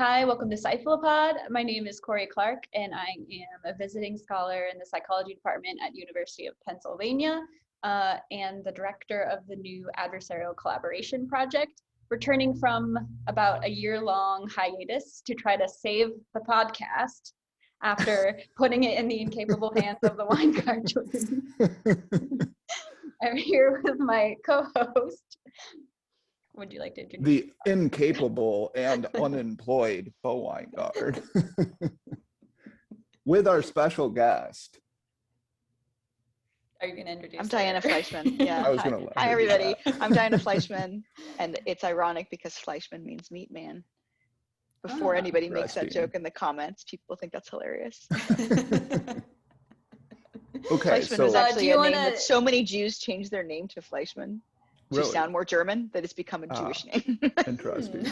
Hi, welcome to Psyphilopod. My name is Cory Clark, and I am a visiting scholar in the psychology department at University of Pennsylvania and the director of the new adversarial collaboration project, returning from about a year-long hiatus to try to save the podcast after putting it in the incapable hands of the wine cartoon. I'm here with my co-host. Would you like to introduce the incapable and unemployed Bo Weingard with our special guest? Are you going to introduce I'm Diana Fleischman. Yeah. I was going to let Hi, her do everybody. that. I'm Diana Fleischman, and it's ironic because Fleischman means meat man. Before anybody makes that joke in the comments, people think that's hilarious. Okay, Fleischman so was actually a name that so many Jews changed their name to Fleischman to sound more German that it's become a Jewish name. Interesting.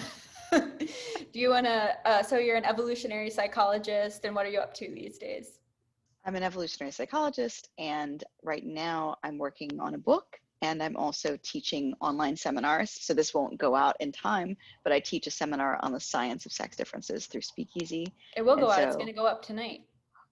Do you want to, so you're an evolutionary psychologist, and what are you up to these days? I'm an evolutionary psychologist, and right now I'm working on a book, and I'm also teaching online seminars. So this won't go out in time, but I teach a seminar on the science of sex differences through Speakeasy. It will go out. It's going to go up tonight.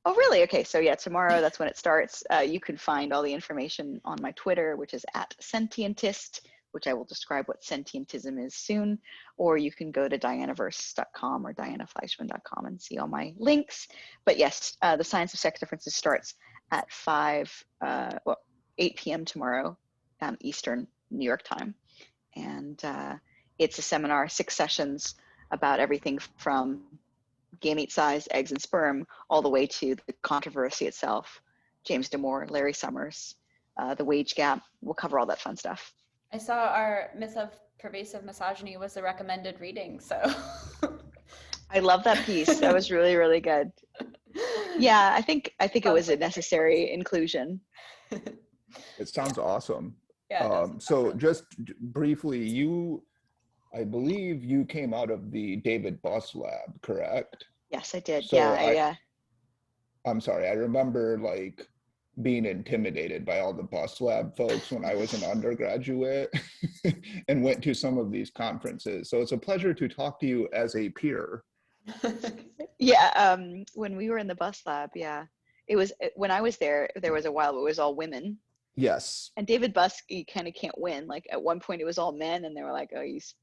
Oh, really? Okay. So yeah, tomorrow, that's when it starts. You can find all the information on my Twitter, which is @sentientist, which I will describe what sentientism is soon, or you can go to dianaverse.com or dianafleischman.com and see all my links. But yes, the science of sex differences starts at 8 p.m. tomorrow, Eastern New York time. And it's a seminar, 6 sessions about everything from gamete size, eggs and sperm, all the way to the controversy itself. James Damore, Larry Summers, the wage gap. We'll cover all that fun stuff. I saw our Myth of Pervasive Misogyny was a recommended reading, so. I love that piece. That was really, really good. Yeah, I think it was a necessary inclusion. It sounds awesome. Yeah, so just briefly, I believe you came out of the David Buss lab, correct? Yes, I did. So yeah. I'm sorry. I remember like being intimidated by all the Buss lab folks when I was an undergraduate and went to some of these conferences. So it's a pleasure to talk to you as a peer. Yeah. When we were in the Buss lab, yeah, it was when I was there was a while it was all women. Yes. And David Buss, you kind of can't win. Like at one point it was all men and they were like, oh,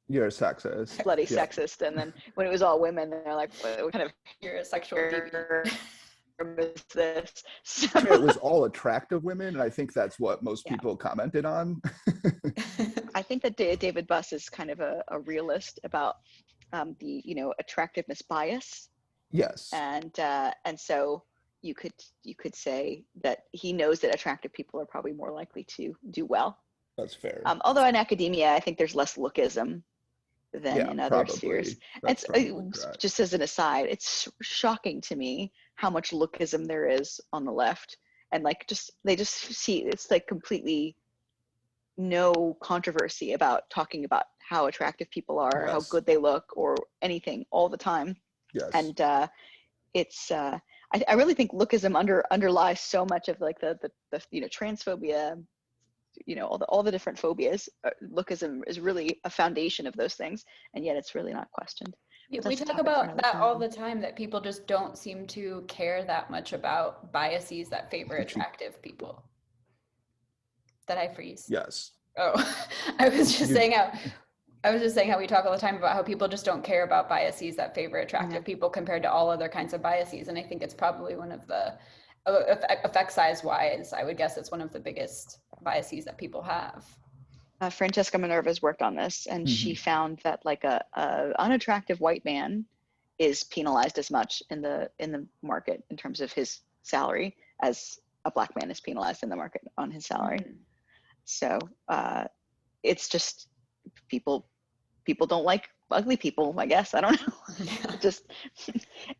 you're a sexist. Bloody sexist. And then when it was all women, they're like, what kind of you're a sexual deviant. Is this? So, it was all attractive women. And I think that's what most people commented on. I think that David Buss is kind of a realist about the, attractiveness bias. Yes. And so you could say that he knows that attractive people are probably more likely to do well. That's fair. Although in academia, I think there's less lookism than in other spheres. It's just as an aside, it's shocking to me how much lookism there is on the left, and they just see it's like completely no controversy about talking about how attractive people are, how good they look, or anything all the time. Yes. And it's I really think lookism underlies so much of like the transphobia, all the different phobias. Lookism is really a foundation of those things, and yet it's really not questioned. We talk about that all the time, that people just don't seem to care that much about biases that favor attractive people. Did I freeze? Yes. Oh, I was just saying how we talk all the time about how people just don't care about biases that favor attractive people compared to all other kinds of biases. And I think it's probably one of the, effect size wise, I would guess it's one of the biggest biases that people have. Francesca Minerva's worked on this, and she found that like a unattractive white man is penalized as much in the market in terms of his salary as a black man is penalized in the market on his salary. So it's just people don't like ugly people, I guess. I don't know. Just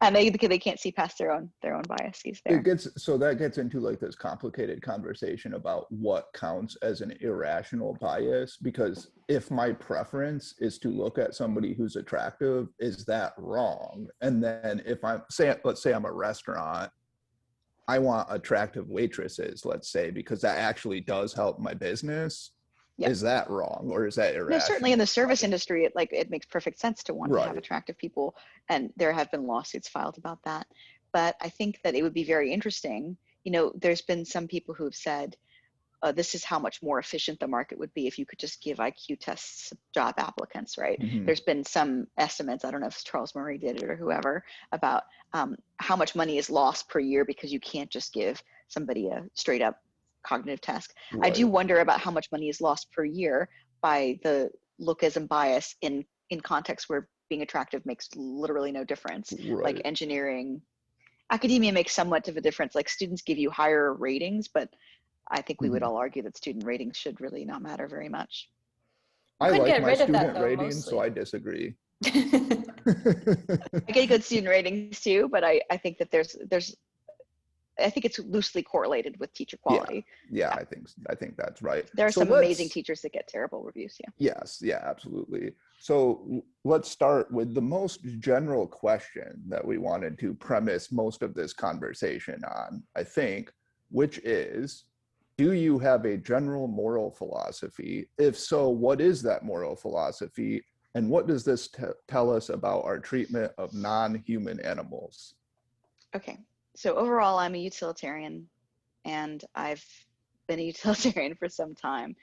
and they can't see past their own biases there. That gets into like this complicated conversation about what counts as an irrational bias, because if my preference is to look at somebody who's attractive, is that wrong? And then if let's say I'm a restaurant, I want attractive waitresses, let's say, because that actually does help my business. Yeah. Is that wrong, or is that irrational? No, certainly in the service industry, it makes perfect sense to want to have Right. attractive people, and there have been lawsuits filed about that. But I think that it would be very interesting. There's been some people who have said, this is how much more efficient the market would be if you could just give IQ tests to job applicants, right? Mhm. There's been some estimates, I don't know if Charles Murray did it or whoever, about how much money is lost per year because you can't just give somebody a straight up cognitive test. I do Right. wonder about how much money is lost per year by the lookism bias in contexts where being attractive makes literally no difference. Like Right. engineering, academia makes somewhat of a difference. Like students give you higher ratings, but I think we would Mhm. all argue that student ratings should really not matter very much. You I could like get my rid of that, student though, ratings, so mostly. I disagree. I get good student ratings too, but I think that I think it's loosely correlated with teacher quality. Yeah, I think that's right. There are So some amazing let's, teachers that get terrible reviews. Yeah. yes, yeah, absolutely. So let's start with the most general question that we wanted to premise most of this conversation on, I think, which is, do you have a general moral philosophy? If so, what is that moral philosophy? And what does this tell us about our treatment of non-human animals? Okay. So overall, I'm a utilitarian, and I've been a utilitarian for some time.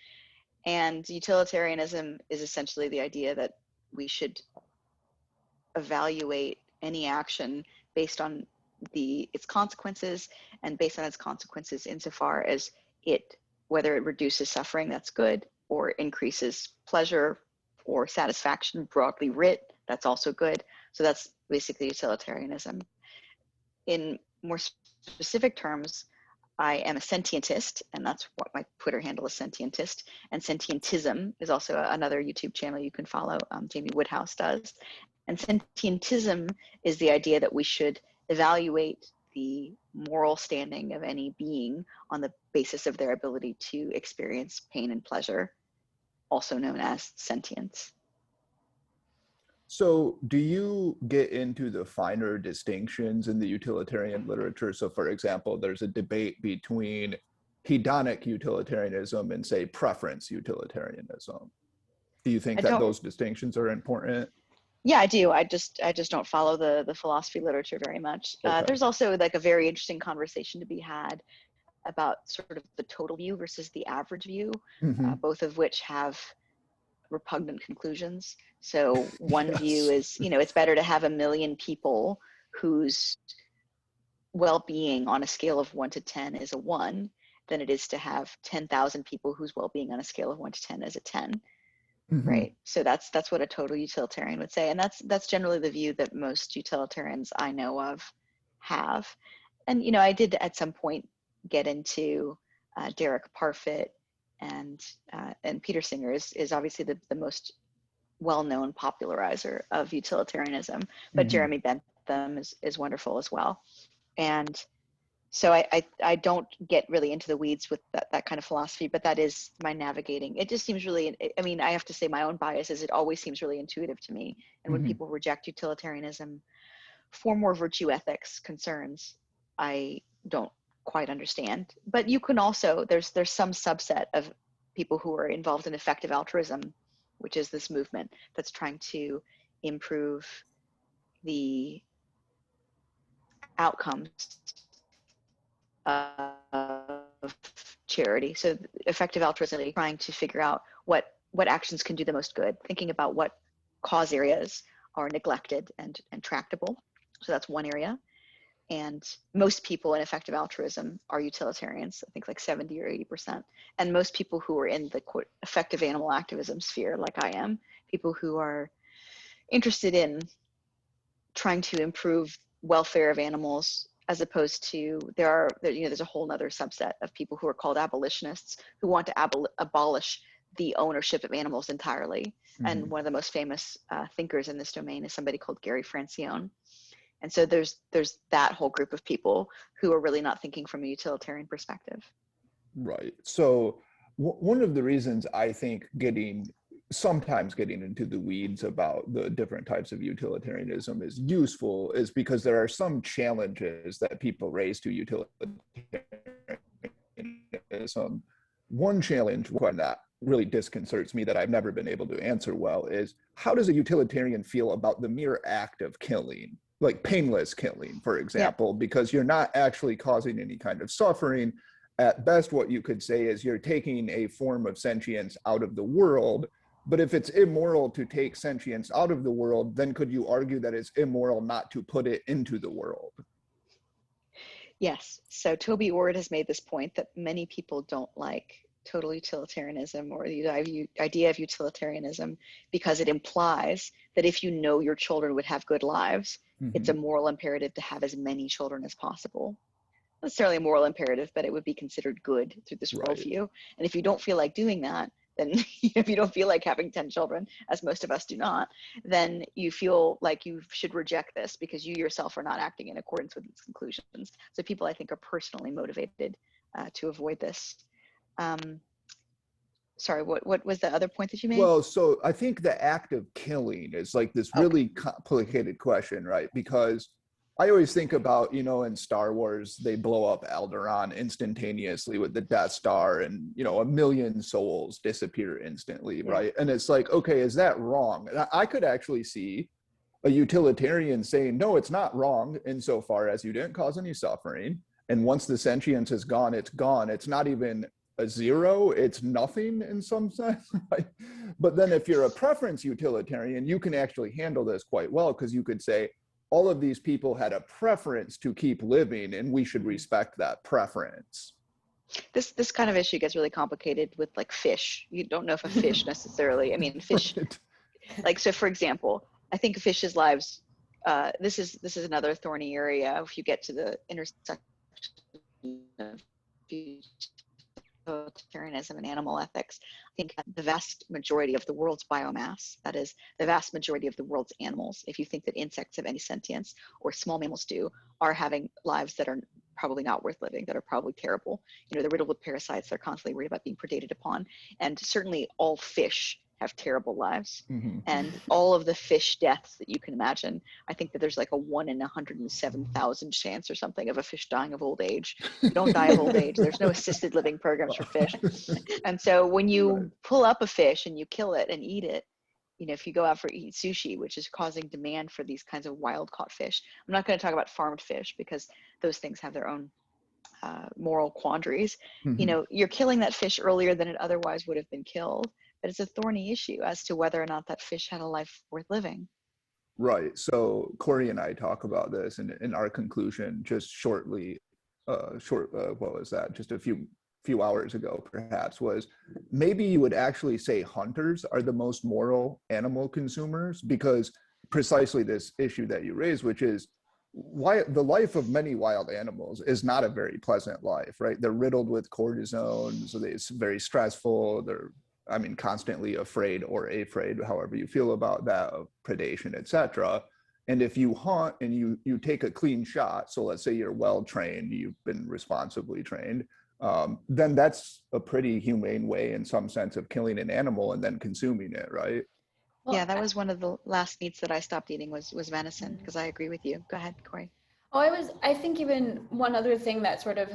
And utilitarianism is essentially the idea that we should evaluate any action based on its consequences, and based on its consequences insofar as whether it reduces suffering, that's good, or increases pleasure or satisfaction broadly writ, that's also good. So that's basically utilitarianism. In more specific terms, I am a sentientist, and that's what my Twitter handle is, sentientist. And sentientism is also another YouTube channel you can follow. Jamie Woodhouse does. And sentientism is the idea that we should evaluate the moral standing of any being on the basis of their ability to experience pain and pleasure, also known as sentience. So do you get into the finer distinctions in the utilitarian literature? So for example, there's a debate between hedonic utilitarianism and, say, preference utilitarianism. Do you think I that don't those distinctions are important? Yeah, I do. I just don't follow the philosophy literature very much. Okay. There's also like a very interesting conversation to be had about sort of the total view versus the average view, Mm-hmm. both of which have repugnant conclusions. So one view Yes. is, it's better to have 1 million people whose well-being on a scale of 1 to 10 is a 1 than it is to have 10,000 people whose well-being on a scale of 1 to 10 is a 10. Mm-hmm. Right. So that's what a total utilitarian would say. And that's generally the view that most utilitarians I know of have. And, I did at some point get into Derek Parfit, and Peter Singer is obviously the most well-known popularizer of utilitarianism, but Mm-hmm. Jeremy Bentham is wonderful as well. And so I don't get really into the weeds with that kind of philosophy, but that is my navigating. It just seems really, I mean, I have to say my own bias is it always seems really intuitive to me. And when Mm-hmm. people reject utilitarianism for more virtue ethics concerns, I don't quite understand. But you can also, there's some subset of people who are involved in effective altruism, which is this movement that's trying to improve the outcomes of charity. So effective altruism, trying to figure out what actions can do the most good, thinking about what cause areas are neglected and tractable. So that's one area. And most people in effective altruism are utilitarians, I think like 70 or 80%. And most people who are in the quote effective animal activism sphere, like I am, people who are interested in trying to improve welfare of animals, as opposed to there's a whole other subset of people who are called abolitionists who want to abolish the ownership of animals entirely. Mm-hmm. And one of the most famous thinkers in this domain is somebody called Gary Francione. And so there's that whole group of people who are really not thinking from a utilitarian perspective. Right. So one of the reasons I think sometimes getting into the weeds about the different types of utilitarianism is useful is because there are some challenges that people raise to utilitarianism. One challenge was that really disconcerts me that I've never been able to answer well is, how does a utilitarian feel about the mere act of killing, like painless killing, for example, because you're not actually causing any kind of suffering. At best, what you could say is you're taking a form of sentience out of the world. But if it's immoral to take sentience out of the world, then could you argue that it's immoral not to put it into the world? Yes. So Toby Ord has made this point that many people don't like total utilitarianism or the idea of utilitarianism because it implies that if you know your children would have good lives, it's a moral imperative to have as many children as possible. Not necessarily a moral imperative, but it would be considered good through this worldview. And if you don't feel like doing that, then if you don't feel like having 10 children, as most of us do not, then you feel like you should reject this because you yourself are not acting in accordance with its conclusions. So people, I think, are personally motivated to avoid this. Sorry, what was the other point that you made? Well, so I think the act of killing is like this really complicated question, right? Because I always think about, you know, in Star Wars, they blow up Alderaan instantaneously with the Death Star and, you know, 1 million souls disappear instantly, right? And it's like, okay, is that wrong? And I could actually see a utilitarian saying, no, it's not wrong insofar as you didn't cause any suffering. And once the sentience is gone, it's gone. It's not even a zero, it's nothing in some sense. Right? But then if you're a preference utilitarian, you can actually handle this quite well, because you could say, all of these people had a preference to keep living, and we should respect that preference. This kind of issue gets really complicated with like fish. You don't know if a fish necessarily, I mean, fish, like, so for example, I think fish's lives, this is another thorny area. If you get to the intersection of utilitarianism and animal ethics, I think the vast majority of the world's biomass, that is the vast majority of the world's animals, if you think that insects have any sentience or small mammals do, are having lives that are probably not worth living, that are probably terrible. You know, they're riddled with parasites, they're constantly worried about being predated upon. And certainly all fish have terrible lives. And all of the fish deaths that you can imagine, I think that there's like a 1 in 107,000 chance or something of a fish dying of old age. You don't die of old age. There's no assisted living programs for fish. And so when you pull up a fish and you kill it and eat it, you know, if you go out for eat sushi, which is causing demand for these kinds of wild caught fish. I'm not going to talk about farmed fish because those things have their own moral quandaries. You know, you're killing that fish earlier than it otherwise would have been killed. But it's a thorny issue as to whether or not that fish had a life worth living. Right. So Cory and I talk about this in our conclusion just shortly, what was that? Just a few hours ago, perhaps, was maybe you would actually say hunters are the most moral animal consumers, because precisely this issue that you raised, which is why the life of many wild animals is not a very pleasant life, right? They're riddled with cortisone, so it's very stressful. They're, I mean, constantly afraid or afraid, however you feel about that, of predation, etc. And if you hunt and you take a clean shot, so let's say you're well trained, you've been responsibly trained, then that's a pretty humane way in some sense of killing an animal and then consuming it, right? Well, yeah, that was one of the last meats that I stopped eating was venison, because I agree with you. Go ahead, Cory. Oh, I think even one other thing that sort of,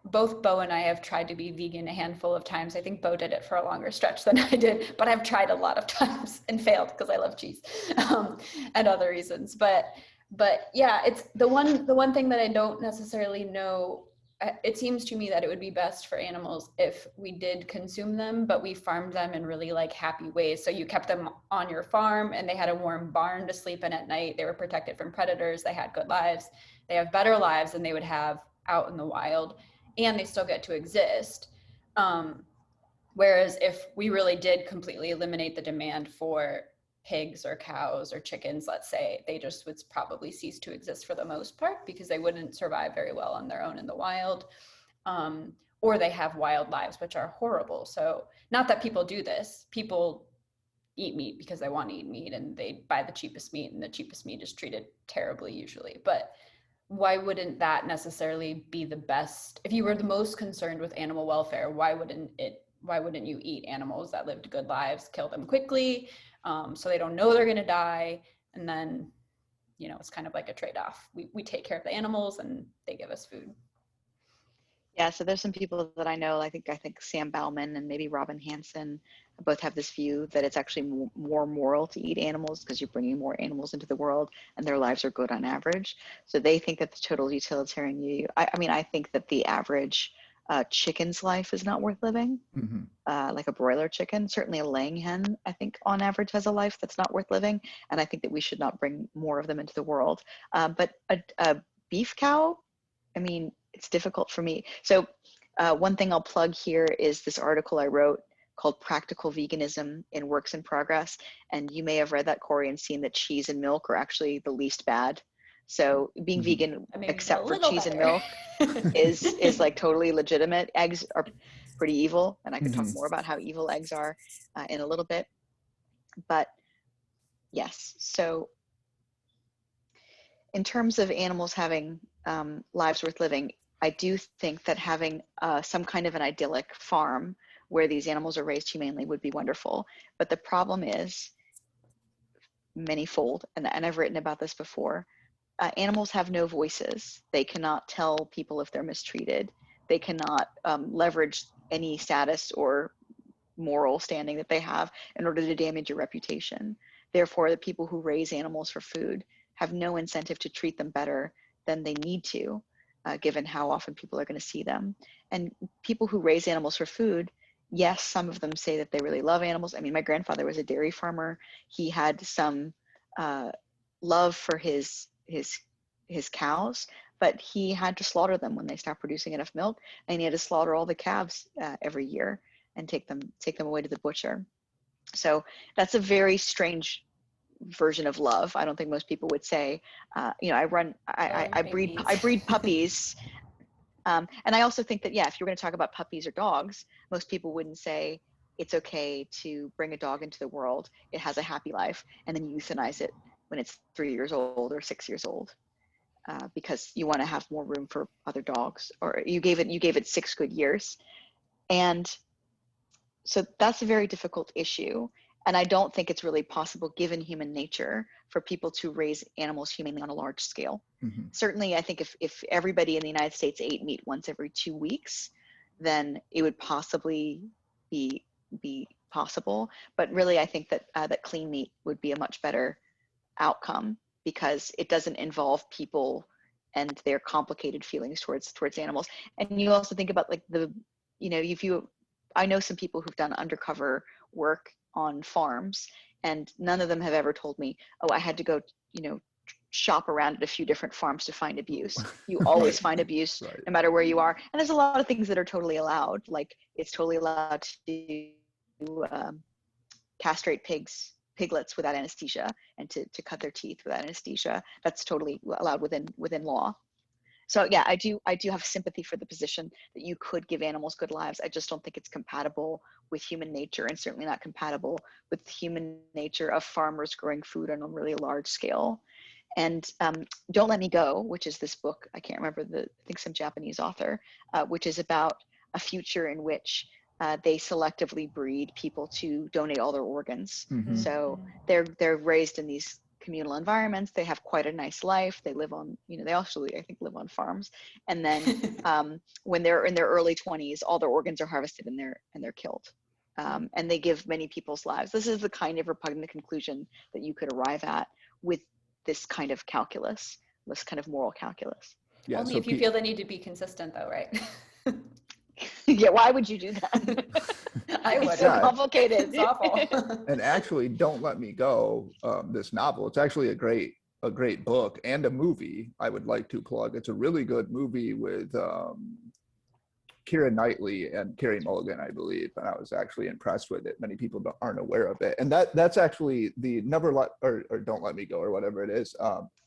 both Bo and I have tried to be vegan a handful of times. I think Bo did it for a longer stretch than I did, but I've tried a lot of times and failed because I love cheese and other reasons. But yeah, it's the one thing that I don't necessarily know. It seems to me that it would be best for animals if we did consume them, but we farmed them in really like happy ways. So you kept them on your farm and they had a warm barn to sleep in at night. They were protected from predators. They had good lives. They have better lives than they would have out in the wild, and they still get to exist. Whereas if we really did completely eliminate the demand for pigs or cows or chickens, let's say, they just would probably cease to exist for the most part because they wouldn't survive very well on their own in the wild. Or they have wild lives, which are horrible. So not that people do this. People eat meat because they want to eat meat and they buy the cheapest meat, and the cheapest meat is treated terribly usually. But why wouldn't that necessarily be the best? If you were the most concerned with animal welfare, why wouldn't you eat animals that lived good lives, kill them quickly, so they don't know they're going to die, and then, you know, it's kind of like a trade-off. We take care of the animals and they give us food. Yeah, so there's some people that I know, I think Sam Bauman and maybe Robin Hanson both have this view that it's actually more moral to eat animals because you're bringing more animals into the world and their lives are good on average. So they think that the total utilitarian view, I mean, I think that the average chicken's life is not worth living. Mhm. Like a broiler chicken, certainly a laying hen, I think on average has a life that's not worth living. And I think that we should not bring more of them into the world. But a beef cow, I mean, it's difficult for me. So one thing I'll plug here is this article I wrote called Practical Veganism in Works in Progress. And you may have read that, Cory, and seen that cheese and milk are actually the least bad. So being vegan, I mean, except for cheese and milk, is like totally legitimate. Eggs are pretty evil, and I could talk more about how evil eggs are in a little bit. But yes, so in terms of animals having lives worth living, I do think that having some kind of an idyllic farm where these animals are raised humanely would be wonderful. But the problem is manyfold, and I've written about this before. Animals have no voices. They cannot tell people if they're mistreated. They cannot leverage any status or moral standing that they have in order to damage your reputation. Therefore, the people who raise animals for food have no incentive to treat them better than they need to, given how often people are going to see them. And people who raise animals for food, yes, some of them say that they really love animals. I mean, my grandfather was a dairy farmer. He had some love for his cows, but he had to slaughter them when they stopped producing enough milk, and he had to slaughter all the calves every year and take them away to the butcher. So that's a very strange version of love. I don't think most people would say, I breed puppies. And I also think that, yeah, if you're going to talk about puppies or dogs, most people wouldn't say it's okay to bring a dog into the world. It has a happy life, and then euthanize it when it's 3 years old or 6 years old, because you want to have more room for other dogs, or you gave it 6 good years. And so that's a very difficult issue. And I don't think it's really possible, given human nature, for people to raise animals humanely on a large scale. Mhm. Certainly, I think if everybody in the United States ate meat once every 2 weeks, then it would possibly be possible. But really, I think that that clean meat would be a much better outcome, because it doesn't involve people and their complicated feelings towards animals. And you also think about, like, I know some people who've done undercover work on farms, and none of them have ever told me, oh, I had to go, shop around at a few different farms to find abuse. You always find abuse no matter where you are. And there's a lot of things that are totally allowed. Like, it's totally allowed to castrate piglets without anesthesia, and to cut their teeth without anesthesia. That's totally allowed within law. So yeah, I do have sympathy for the position that you could give animals good lives. I just don't think it's compatible with human nature, and certainly not compatible with human nature of farmers growing food on a really large scale. And Don't Let Me Go, which is this book, I can't remember I think some Japanese author, which is about a future in which they selectively breed people to donate all their organs. Mhm. So they're raised in these communal environments. They have quite a nice life. They live on, they actually, I think, live on farms. And then when they're in their early 20s, all their organs are harvested and they're killed. And they give many people's lives. This is the kind of repugnant conclusion that you could arrive at with this kind of calculus, this kind of moral calculus. Yeah, Only if you feel the need to be consistent, though, right? Yeah, why would you do that? I would. It's so complicated. It's awful. And actually, Don't Let Me Go, this novel, it's actually a great book and a movie I would like to plug. It's a really good movie with Keira Knightley and Carey Mulligan, I believe, and I was actually impressed with it. Many people aren't aware of it, and that's actually the or Don't Let Me Go, or whatever it is.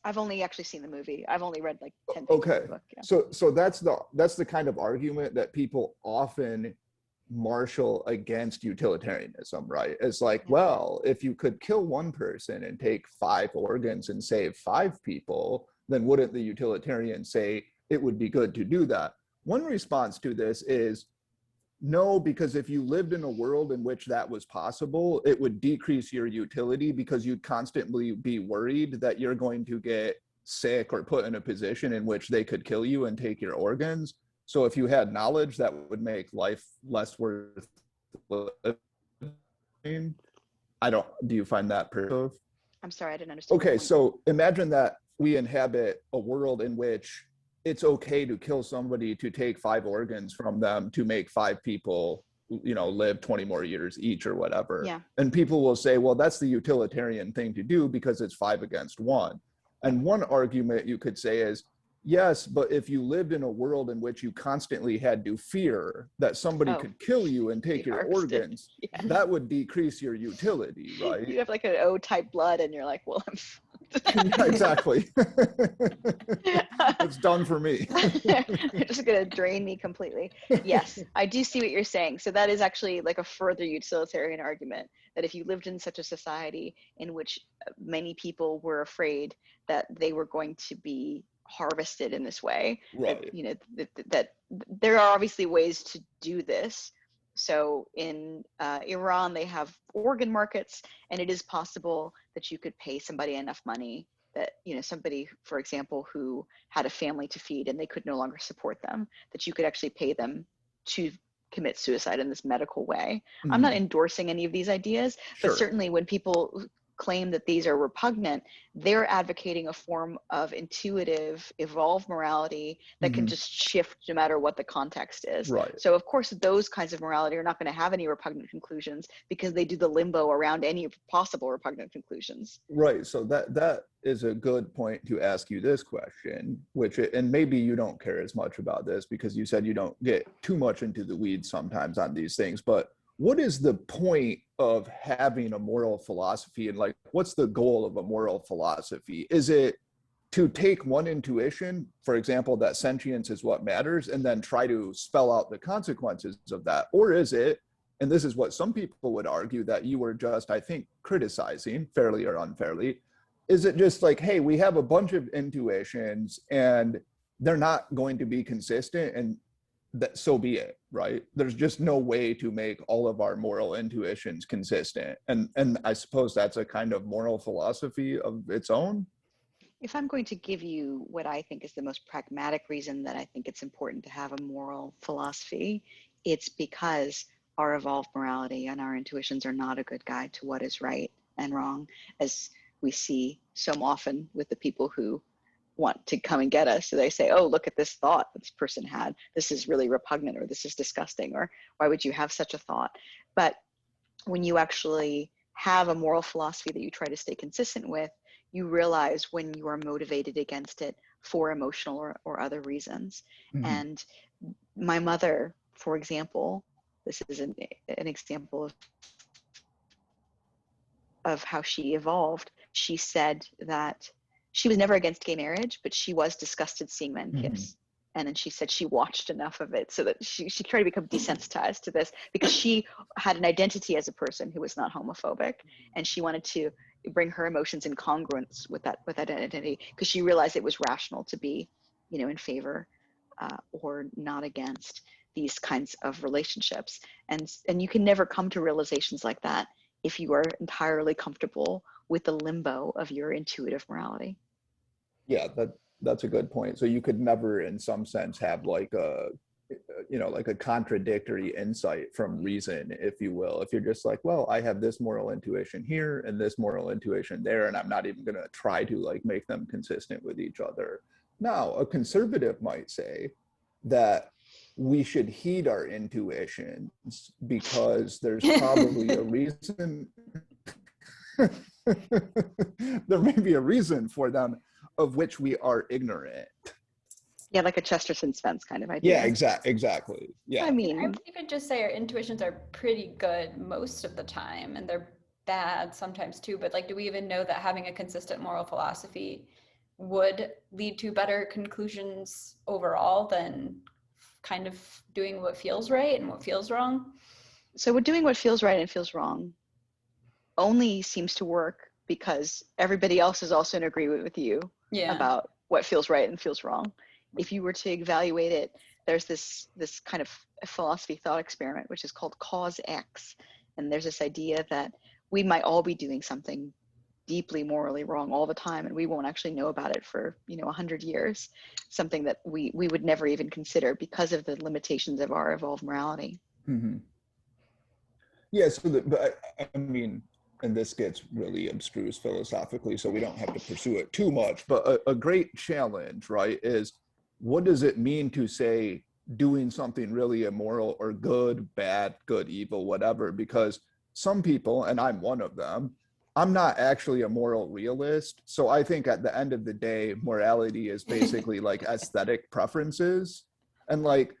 I've only actually seen the movie. I've only read like 10 pages okay. of the book. Yeah. So that's the kind of argument that people often marshal against utilitarianism, right? It's like, well, if you could kill one person and take 5 organs and save 5 people, then wouldn't the utilitarian say it would be good to do that? One response to this is no, because if you lived in a world in which that was possible, it would decrease your utility, because you'd constantly be worried that you're going to get sick or put in a position in which they could kill you and take your organs. So if you had knowledge that would make life less worth living, do you find that pervasive? I'm sorry, I didn't understand. Okay, so imagine that we inhabit a world in which it's okay to kill somebody to take 5 organs from them to make 5 people, live 20 more years each or whatever. Yeah. And people will say, well, that's the utilitarian thing to do because it's 5 against 1. And one argument you could say is, yes, but if you lived in a world in which you constantly had to fear that somebody could kill you and take your organs, that would decrease your utility, right? You have like an O-type blood and you're like, well, yeah, exactly. It's done for me. They're just going to drain me completely. Yes, I do see what you're saying. So that is actually like a further utilitarian argument, that if you lived in such a society in which many people were afraid that they were going to be harvested in this way, right. that there are obviously ways to do this. So in Iran, they have organ markets, and it is possible that you could pay somebody enough money that, somebody, for example, who had a family to feed and they could no longer support them, that you could actually pay them to commit suicide in this medical way. Mm-hmm. I'm not endorsing any of these ideas, but certainly when people claim that these are repugnant, they're advocating a form of intuitive, evolved morality that can just shift no matter what the context is. Right. So of course, those kinds of morality are not going to have any repugnant conclusions because they do the limbo around any possible repugnant conclusions. Right. So that is a good point to ask you this question, and maybe you don't care as much about this because you said you don't get too much into the weeds sometimes on these things, but what is the point of having a moral philosophy, and like, what's the goal of a moral philosophy? Is it to take one intuition, for example, that sentience is what matters, and then try to spell out the consequences of that? Or is it, and this is what some people would argue that you were just, I think, criticizing, fairly or unfairly, is it just like, hey, we have a bunch of intuitions and they're not going to be consistent, and that so be it, right? There's just no way to make all of our moral intuitions consistent. And I suppose that's a kind of moral philosophy of its own. If I'm going to give you what I think is the most pragmatic reason that I think it's important to have a moral philosophy, it's because our evolved morality and our intuitions are not a good guide to what is right and wrong, as we see so often with the people who want to come and get us. So they say, oh, look at this thought that this person had. This is really repugnant, or this is disgusting, or why would you have such a thought? But when you actually have a moral philosophy that you try to stay consistent with, you realize when you are motivated against it for emotional or other reasons. Mm-hmm. And my mother, for example, this is an example of how she evolved. She said that she was never against gay marriage, but she was disgusted seeing men kiss. Mm-hmm. And then she said she watched enough of it so that she tried to become desensitized to this, because she had an identity as a person who was not homophobic, and she wanted to bring her emotions in congruence with that identity, because she realized it was rational to be, in favor or not against these kinds of relationships. And you can never come to realizations like that if you are entirely comfortable with the limbo of your intuitive morality. Yeah, that's a good point. So you could never, in some sense, have like a contradictory insight from reason, if you will. If you're just like, well, I have this moral intuition here and this moral intuition there, and I'm not even going to try to like make them consistent with each other. Now, a conservative might say that we should heed our intuitions because there's probably a reason. There may be a reason for them of which we are ignorant. Yeah, like a Chesterton's fence kind of idea. Yeah, exactly. Yeah. I mean, you could just say our intuitions are pretty good most of the time, and they're bad sometimes too. But like, do we even know that having a consistent moral philosophy would lead to better conclusions overall than kind of doing what feels right and what feels wrong? So doing what feels right and feels wrong only seems to work because everybody else is also in agreement with you about what feels right and feels wrong. If you were to evaluate it, there's this kind of philosophy thought experiment, which is called cause X. And there's this idea that we might all be doing something deeply morally wrong all the time, and we won't actually know about it for 100 years, something that we would never even consider because of the limitations of our evolved morality. Mm-hmm. Yeah, so but I mean, and this gets really abstruse philosophically, so we don't have to pursue it too much, but a great challenge, right, is what does it mean to say doing something really immoral or good, bad, good, evil, whatever? Because some people, and I'm one of them, I'm not actually a moral realist. So I think at the end of the day, morality is basically like aesthetic preferences. And like,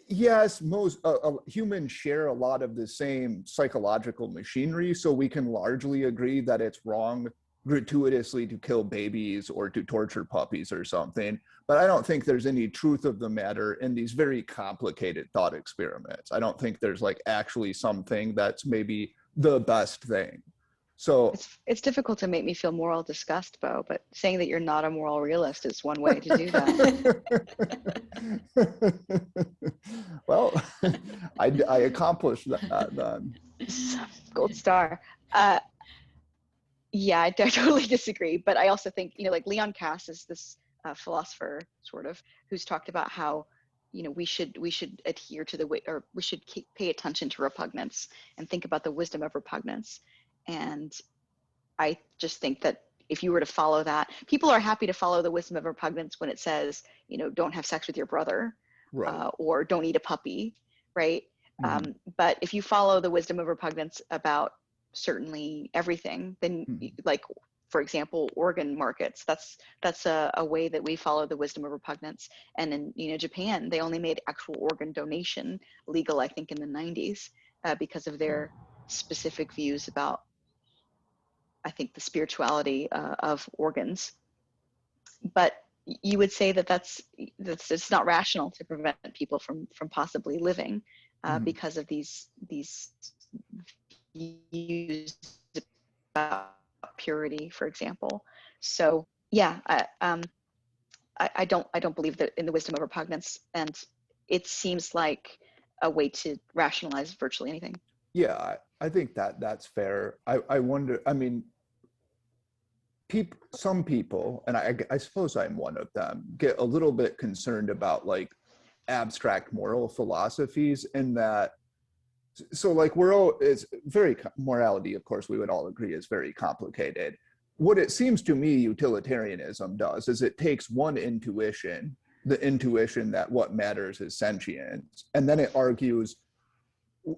yes, most humans share a lot of the same psychological machinery, so we can largely agree that it's wrong gratuitously to kill babies or to torture puppies or something. But I don't think there's any truth of the matter in these very complicated thought experiments. I don't think there's like actually something that's maybe the best thing. So it's difficult to make me feel moral disgust, Bo, but saying that you're not a moral realist is one way to do that. Well, I accomplished that then. Gold star. Yeah, I totally disagree, but I also think, like Leon Kass is this philosopher sort of who's talked about how we should adhere to the way, or we should pay attention to repugnance and think about the wisdom of repugnance. And I just think that if you were to follow that, people are happy to follow the wisdom of repugnance when it says, don't have sex with your brother, right, or don't eat a puppy, right? Mm-hmm. But if you follow the wisdom of repugnance about certainly everything, then like, for example, organ markets, that's a way that we follow the wisdom of repugnance. And in Japan, they only made actual organ donation legal, I think, in the 90s because of their specific views about, I think, the spirituality of organs. But you would say that's it's not rational to prevent people from possibly living because of these views about purity, for example. So yeah, I don't believe that in the wisdom of repugnance, and it seems like a way to rationalize virtually anything. Yeah, I think that's fair. I wonder, I mean, some people, and I suppose I'm one of them, get a little bit concerned about like abstract moral philosophies, in that, so like morality, of course, we would all agree, is very complicated. What it seems to me utilitarianism does is it takes one intuition, the intuition that what matters is sentience, and then it argues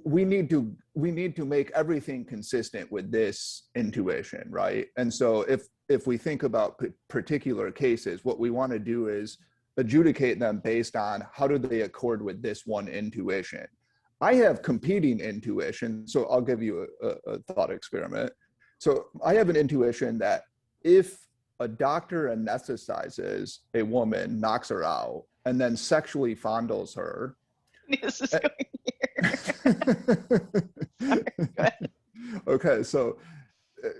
we need to make everything consistent with this intuition, right? And so if we think about particular cases, what we want to do is adjudicate them based on how do they accord with this one intuition. I have competing intuition, so I'll give you a thought experiment. So I have an intuition that if a doctor anesthetizes a woman, knocks her out, and then sexually fondles her. This is going here. Okay, so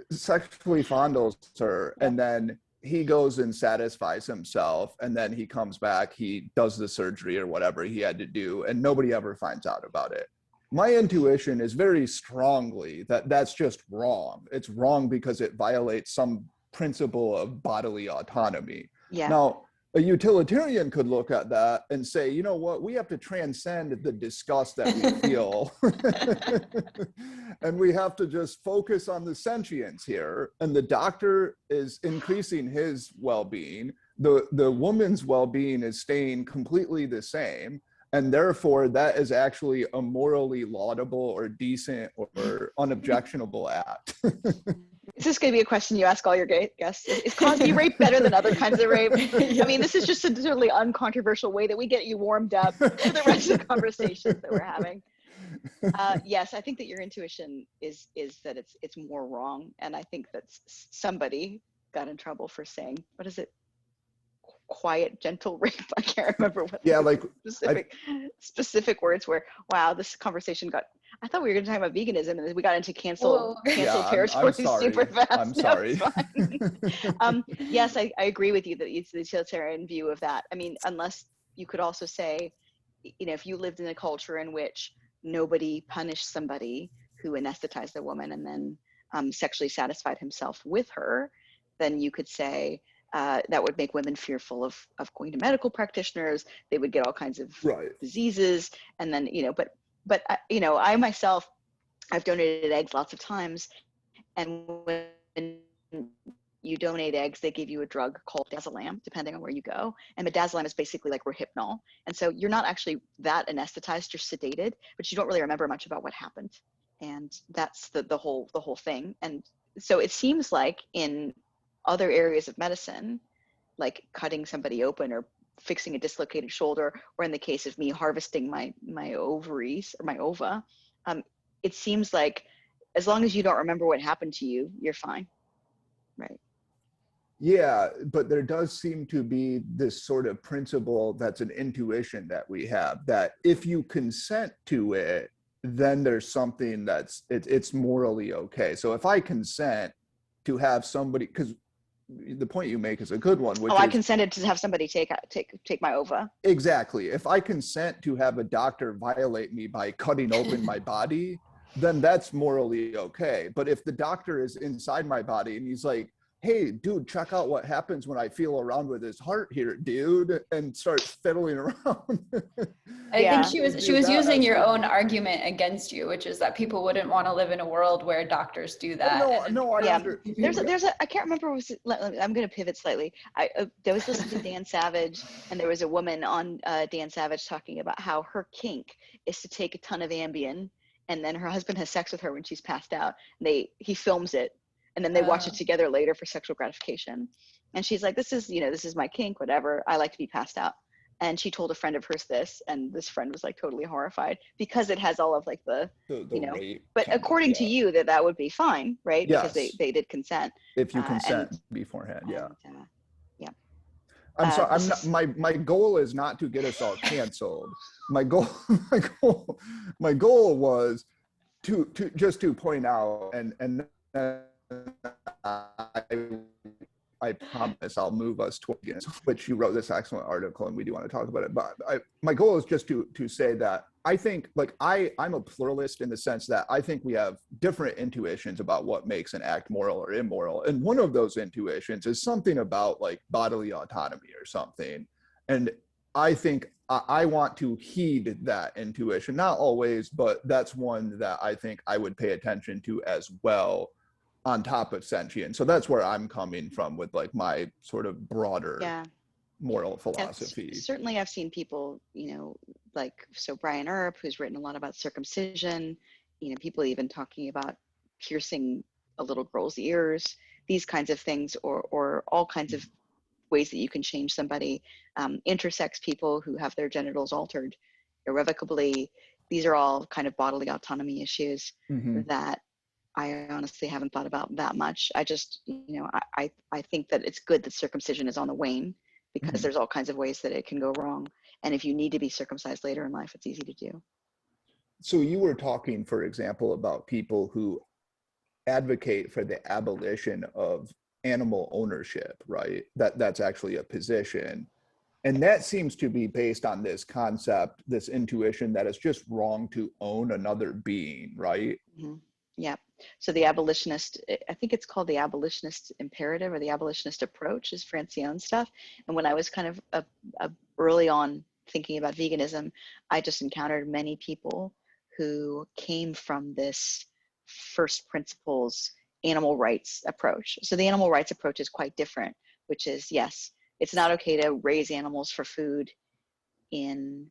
sexually fondles her, and then he goes and satisfies himself, and then he comes back, he does the surgery or whatever he had to do, and nobody ever finds out about it. My intuition is very strongly that that's just wrong. It's wrong because it violates some principle of bodily autonomy. Yeah. Now, a utilitarian could look at that and say, you know what, we have to transcend the disgust that we feel. And we have to just focus on the sentience here. And the doctor is increasing his well-being. The woman's well-being is staying completely the same. And therefore, that is actually a morally laudable or decent or unobjectionable act. Is this going to be a question you ask all your guests? Is Cosby rape better than other kinds of rape? I mean, this is just a totally uncontroversial way that we get you warmed up for the rest of the conversations that we're having. Yes, I think that your intuition is that it's more wrong. And I think that somebody got in trouble for saying, what is it? Quiet, gentle rape. I can't remember what specific words were. Wow, this conversation got, I thought we were going to talk about veganism, and we got into cancel territory super fast. I'm sorry. Yes, I agree with you that it's the utilitarian view of that. I mean, unless you could also say, if you lived in a culture in which nobody punished somebody who anesthetized a woman and then sexually satisfied himself with her, then you could say that would make women fearful of going to medical practitioners. They would get all kinds of diseases. And then, but I myself, I've donated eggs lots of times. And when you donate eggs, they give you a drug called midazolam, depending on where you go. And midazolam is basically like Rohypnol. And so you're not actually that anesthetized, you're sedated, but you don't really remember much about what happened. And that's the whole thing. And so it seems like in other areas of medicine, like cutting somebody open or fixing a dislocated shoulder, or in the case of me harvesting my ovaries or my ova, it seems like as long as you don't remember what happened to you, you're fine, right? Yeah, but there does seem to be this sort of principle that's an intuition that we have, that if you consent to it, then there's something that's it's morally okay. So if I consent to have somebody, because the point you make is a good one, which I consented to have somebody take my ova. Exactly. If I consent to have a doctor violate me by cutting open my body, then that's morally okay. But if the doctor is inside my body and he's like, hey, dude, check out what happens when I feel around with his heart here, dude, and starts fiddling around. I think she was using your own argument against you, which is that people wouldn't want to live in a world where doctors do that. There's a I can't remember. I'm going to pivot slightly. I was listening to Dan Savage, and there was a woman on Dan Savage talking about how her kink is to take a ton of Ambien, and then her husband has sex with her when she's passed out. And he films it, and then they watch it together later for sexual gratification. And she's like, this is my kink, whatever. I like to be passed out. And she told a friend of hers this, and this friend was like totally horrified because it has all of like the but according to you that would be fine, right? Yes. Because they did consent. If you consent beforehand, yeah. Yeah. I'm sorry. My goal is not to get us all canceled. My goal was to just to point out and I promise I'll move us towards which you wrote this excellent article and we do want to talk about it. But my goal is just to say that I think like I'm a pluralist in the sense that I think we have different intuitions about what makes an act moral or immoral. And one of those intuitions is something about like bodily autonomy or something. And I think I want to heed that intuition, not always, but that's one that I think I would pay attention to as well, on top of sentience. So that's where I'm coming from with like my sort of broader moral philosophy. Certainly I've seen people, like, so Brian Earp, who's written a lot about circumcision, people even talking about piercing a little girl's ears, these kinds of things, or all kinds of ways that you can change somebody. Intersex people who have their genitals altered irrevocably. These are all kind of bodily autonomy issues that I honestly haven't thought about that much. I just, I think that it's good that circumcision is on the wane because there's all kinds of ways that it can go wrong. And if you need to be circumcised later in life, it's easy to do. So you were talking, for example, about people who advocate for the abolition of animal ownership, right? That's actually a position. And that seems to be based on this concept, this intuition that it's just wrong to own another being, right? Yeah. So the abolitionist, I think it's called the abolitionist imperative or the abolitionist approach is Francione stuff. And when I was kind of early on thinking about veganism, I just encountered many people who came from this first principles animal rights approach. So the animal rights approach is quite different, which is, yes, it's not okay to raise animals for food in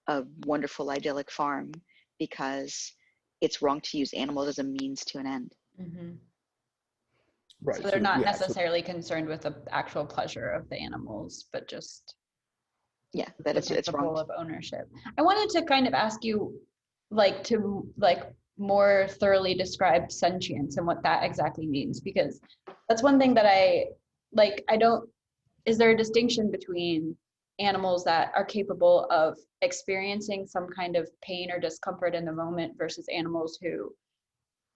a wonderful idyllic farm because it's wrong to use animals as a means to an end. Right. So they're not necessarily concerned with the actual pleasure of the animals, but just that it's wrong of ownership. I wanted to kind of ask you, to more thoroughly describe sentience and what that exactly means, because that's one thing that is there a distinction between animals that are capable of experiencing some kind of pain or discomfort in the moment versus animals who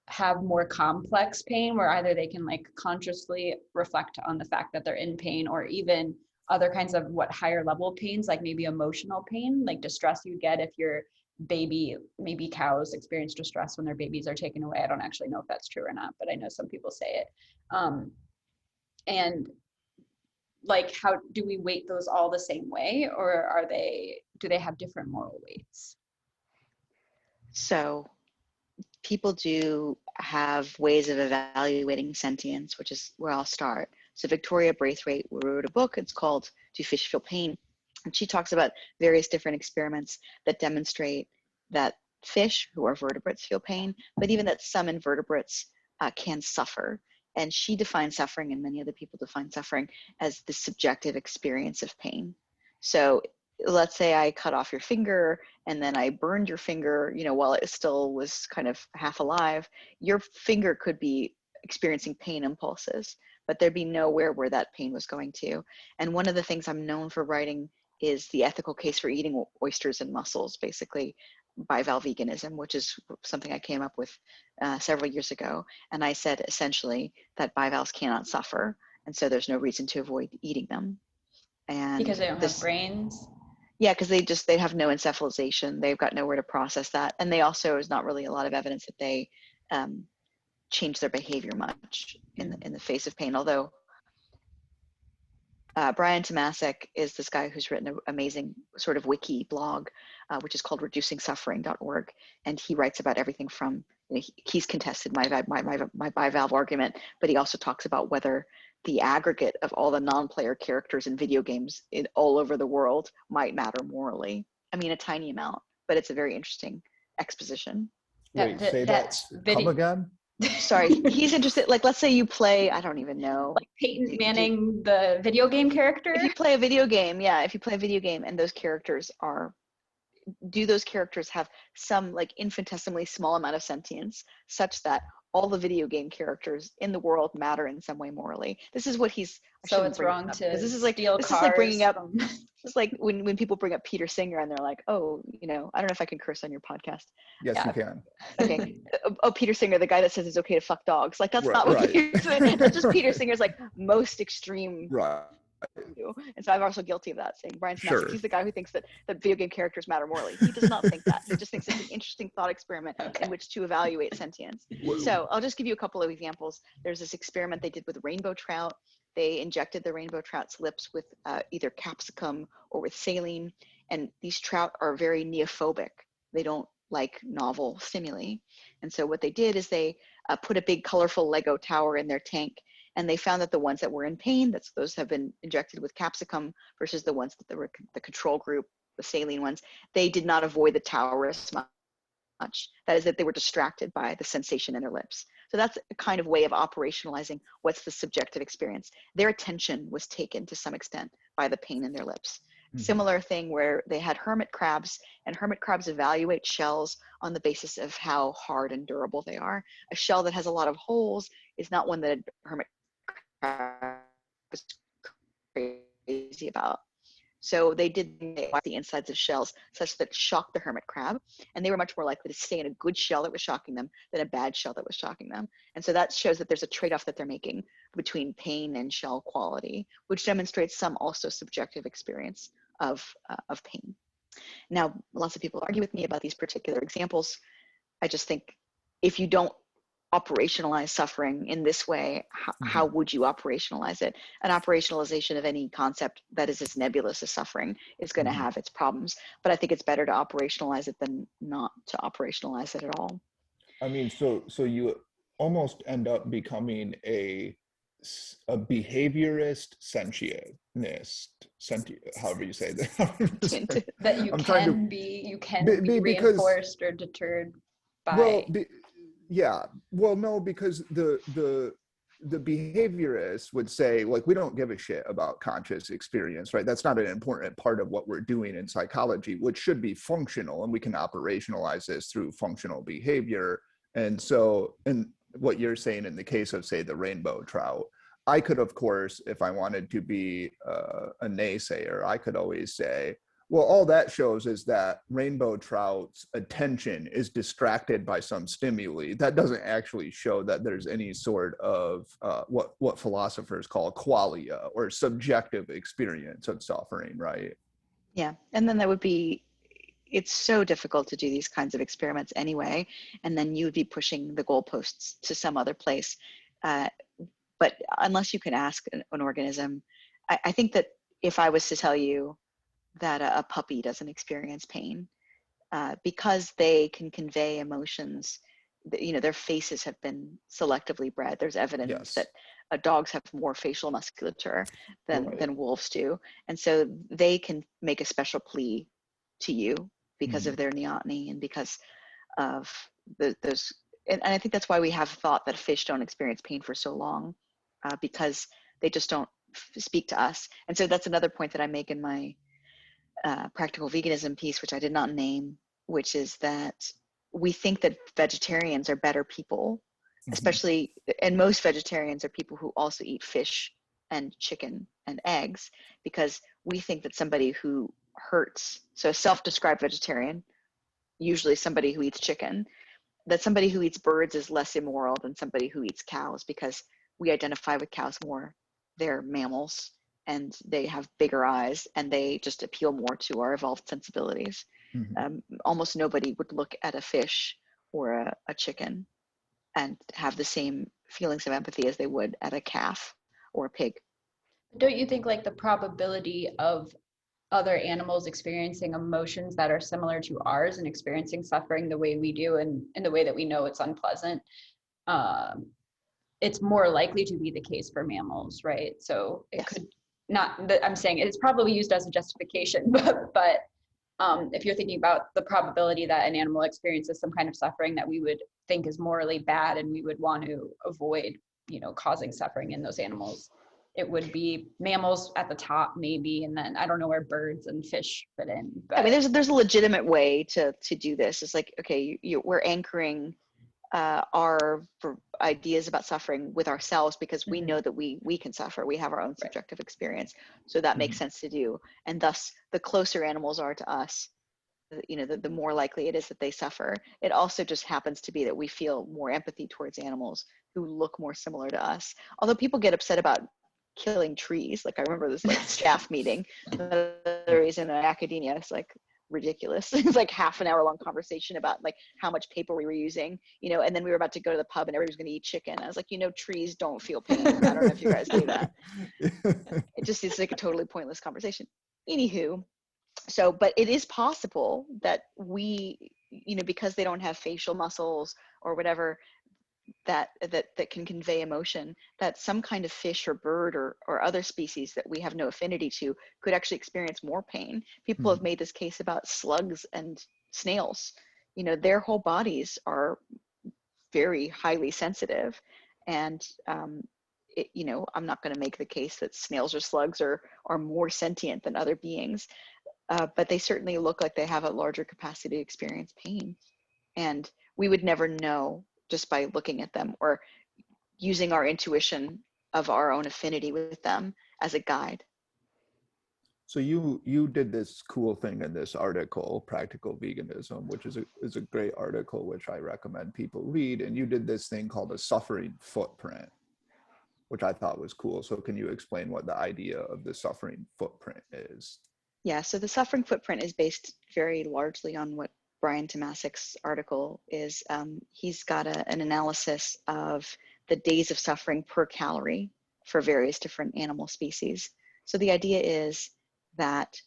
have more complex pain where either they can consciously reflect on the fact that they're in pain, or even other kinds of higher level pains, like maybe emotional pain, like distress you get if you're maybe cows experience distress when their babies are taken away. I don't actually know if that's true or not, but I know some people say it. And like, how do we weight those all the same way, or do they have different moral weights? So people do have ways of evaluating sentience, which is where I'll start. So Victoria Braithwaite wrote a book, it's called Do Fish Feel Pain? And she talks about various different experiments that demonstrate that fish, who are vertebrates, feel pain, but even that some invertebrates can suffer. And she defines suffering, and many other people define suffering, as the subjective experience of pain. So let's say I cut off your finger and then I burned your finger, while it still was kind of half alive, your finger could be experiencing pain impulses, but there'd be nowhere where that pain was going to. And one of the things I'm known for writing is the ethical case for eating oysters and mussels, basically bivalve veganism, which is something I came up with several years ago. And I said essentially that bivalves cannot suffer, and so there's no reason to avoid eating them. And because they don't have brains? Yeah, because they have no encephalization. They've got nowhere to process that. And they also, there's not really a lot of evidence that they change their behavior much in the face of pain. Although Brian Tomasek is this guy who's written an amazing sort of wiki blog, which is called reducingsuffering.org. And he writes about everything from, he's contested my bivalve argument, but he also talks about whether the aggregate of all the non-player characters in video games all over the world might matter morally. I mean, a tiny amount, but it's a very interesting exposition. Wait, say that. Come again? Sorry, he's interested. Like, let's say you play, I don't even know. Like Peyton Manning, the video game character? If you play a video game, yeah, if you play a video game and those characters do those characters have some like infinitesimally small amount of sentience such that all the video game characters in the world matter in some way morally? This is what he's. So it's wrong to this is like steal this cars. Is like bringing up. It's like when people bring up Peter Singer and they're like, oh, I don't know if I can curse on your podcast. Yes, you can. Okay. Oh, Peter Singer, the guy that says it's okay to fuck dogs. Like that's right, not what right. Peter Singer. That's just Peter Singer's like most extreme. Right. And so I'm also guilty of that, saying Brian Tomasek, Sure. He's the guy who thinks that video game characters matter morally. He does not think that. He just thinks it's an interesting thought experiment in which to evaluate sentience. So I'll just give you a couple of examples. There's this experiment they did with rainbow trout. They injected the rainbow trout's lips with either capsicum or with saline. And these trout are very neophobic. They don't like novel stimuli. And so what they did is they put a big colorful Lego tower in their tank. And they found that the ones that were in pain, those have been injected with capsicum versus the ones that were the control group, the saline ones, they did not avoid the tower as much. That is that they were distracted by the sensation in their lips. So that's a kind of way of operationalizing what's the subjective experience. Their attention was taken to some extent by the pain in their lips. Mm-hmm. Similar thing where they had hermit crabs, and hermit crabs evaluate shells on the basis of how hard and durable they are. A shell that has a lot of holes is not one that a hermit was crazy about. So they watch the insides of shells such that shocked the hermit crab, and they were much more likely to stay in a good shell that was shocking them than a bad shell that was shocking them. And so that shows that there's a trade-off that they're making between pain and shell quality, which demonstrates some also subjective experience of pain. Now, lots of people argue with me about these particular examples. I just think if you don't operationalize suffering in this way, how would you operationalize it? An operationalization of any concept that is as nebulous as suffering is going to have its problems, but I think it's better to operationalize it than not to operationalize it at all. I mean, so you almost end up becoming a behaviorist sentientist, however you say that. That you can be reinforced or deterred by. Well, yeah. Well, no, because the behaviorists would say, like, we don't give a shit about conscious experience, right? That's not an important part of what we're doing in psychology, which should be functional, and we can operationalize this through functional behavior. And so, and what you're saying in the case of, say, the rainbow trout, I could, of course, if I wanted to be a naysayer, I could always say, well, all that shows is that rainbow trout's attention is distracted by some stimuli. That doesn't actually show that there's any sort of what philosophers call qualia, or subjective experience of suffering, right? Yeah, and then that would be, it's so difficult to do these kinds of experiments anyway, and then you would be pushing the goalposts to some other place. But unless you can ask an organism, I think that if I was to tell you that a puppy doesn't experience pain, because they can convey emotions, you know, their faces have been selectively bred. There's evidence that dogs have more facial musculature than wolves do. And so they can make a special plea to you because of their neoteny and because of those. And I think that's why we have thought that fish don't experience pain for so long, because they just don't speak to us. And so that's another point that I make in my practical veganism piece, which I did not name, which is that we think that vegetarians are better people, especially, and most vegetarians are people who also eat fish and chicken and eggs, because we think that somebody who hurts, so a self-described vegetarian, usually somebody who eats chicken, that somebody who eats birds is less immoral than somebody who eats cows, because we identify with cows more. They're mammals and they have bigger eyes and they just appeal more to our evolved sensibilities. Almost nobody would look at a fish or a chicken and have the same feelings of empathy as they would at a calf or a pig. Don't you think like the probability of other animals experiencing emotions that are similar to ours and experiencing suffering the way we do and in the way that we know it's unpleasant, it's more likely to be the case for mammals, right? So it could not, I'm saying it's probably used as a justification, but if you're thinking about the probability that an animal experiences some kind of suffering that we would think is morally bad and we would want to avoid, you know, causing suffering in those animals, it would be mammals at the top maybe, and then I don't know where birds and fish fit in. But I mean, there's a legitimate way to do this. It's like, okay, we're anchoring our ideas about suffering with ourselves because we know that we can suffer. We have our own subjective experience, so that makes sense to do. And thus, the closer animals are to us, you know, the more likely it is that they suffer. It also just happens to be that we feel more empathy towards animals who look more similar to us. Although people get upset about killing trees, like I remember this like staff meeting, the reason in academia, it's like ridiculous. It's like half an hour long conversation about like how much paper we were using, you know, and then we were about to go to the pub and everybody was going to eat chicken. I was like, you know, trees don't feel pain. I don't know if you guys do that. It's like a totally pointless conversation. Anywho, so, but it is possible that we, you know, because they don't have facial muscles or whatever that can convey emotion, that some kind of fish or bird or other species that we have no affinity to could actually experience more pain. People have made this case about slugs and snails. You know, their whole bodies are very highly sensitive, and you know, I'm not going to make the case that snails or slugs are more sentient than other beings, but they certainly look like they have a larger capacity to experience pain, and we would never know just by looking at them or using our intuition of our own affinity with them as a guide. So you did this cool thing in this article, Practical Veganism, which is a great article, which I recommend people read. And you did this thing called a suffering footprint, which I thought was cool. So can you explain what the idea of the suffering footprint is? Yeah, so the suffering footprint is based very largely on what Brian Tomasik's article is. He's got an analysis of the days of suffering per calorie for various different animal species. So the idea is that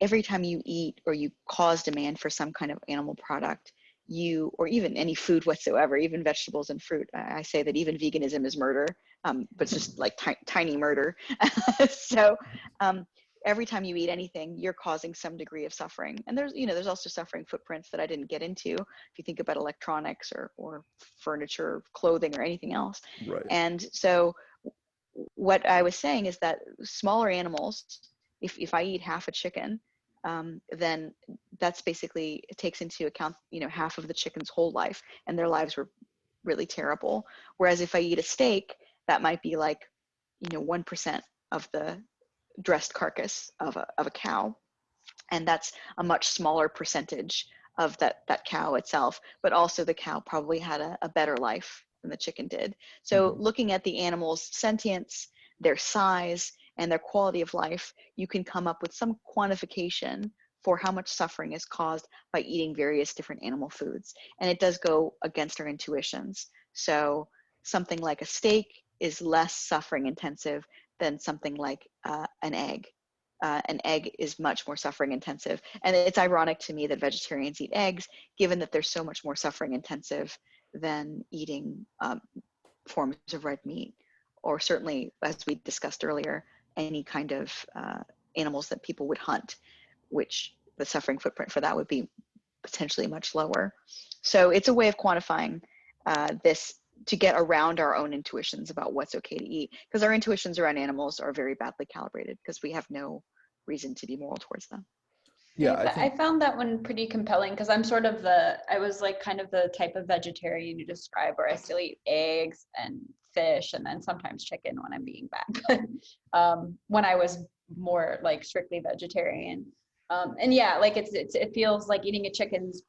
every time you eat or you cause demand for some kind of animal product, you, or even any food whatsoever, even vegetables and fruit, I say that even veganism is murder, but it's just like tiny murder. So every time you eat anything, you're causing some degree of suffering. And there's also suffering footprints that I didn't get into. If you think about electronics or furniture, clothing, or anything else. Right. And so what I was saying is that smaller animals, if I eat half a chicken, then that's basically, it takes into account, you know, half of the chicken's whole life, and their lives were really terrible. Whereas if I eat a steak, that might be like, you know, 1% of the dressed carcass of a cow, and that's a much smaller percentage of that cow itself, but also the cow probably had a better life than the chicken did. So looking at the animal's sentience, their size, and their quality of life, you can come up with some quantification for how much suffering is caused by eating various different animal foods. And it does go against our intuitions. So something like a steak is less suffering intensive than something like an egg. An egg is much more suffering intensive. And it's ironic to me that vegetarians eat eggs, given that they're so much more suffering intensive than eating forms of red meat, or certainly, as we discussed earlier, any kind of animals that people would hunt, which the suffering footprint for that would be potentially much lower. So it's a way of quantifying this to get around our own intuitions about what's okay to eat, because our intuitions around animals are very badly calibrated because we have no reason to be moral towards them. Yeah, I found that one pretty compelling because I'm sort of I was like kind of the type of vegetarian you describe, where I still eat eggs and fish and then sometimes chicken when I'm being bad. When I was more like strictly vegetarian. And yeah, like it feels like eating a chicken's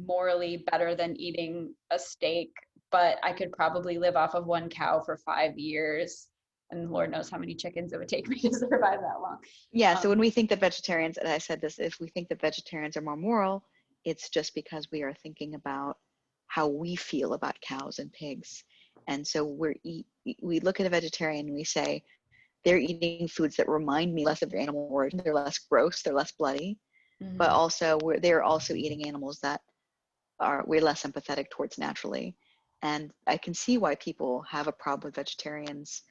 morally better than eating a steak, but I could probably live off of one cow for 5 years. And Lord knows how many chickens it would take me to survive that long. Yeah, so when we think that vegetarians, and I said this, if we think that vegetarians are more moral, it's just because we are thinking about how we feel about cows and pigs. And so we look at a vegetarian and we say, they're eating foods that remind me less of their animal origin. They're less gross, they're less bloody, but also they're also eating animals that we're less empathetic towards naturally. And I can see why people have a problem with vegetarians,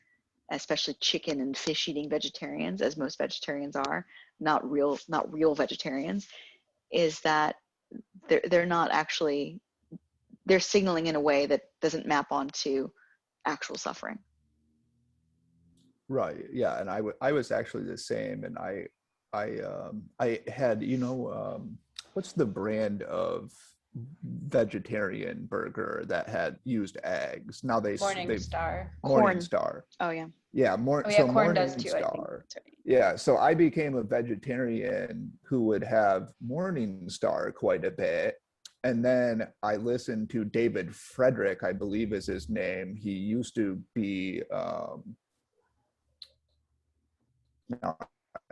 especially chicken and fish eating vegetarians, as most vegetarians are, not real vegetarians, is that they're not actually, they're signaling in a way that doesn't map onto actual suffering. right. Yeah, and I was actually the same, and I had, what's the brand of vegetarian burger that had used eggs? Now Morningstar. Morningstar. Oh yeah. Yeah, Corn does too, I think. Morningstar. Yeah, so I became a vegetarian who would have Morningstar quite a bit. And then I listened to David Frederick, I believe is his name. He used to be, now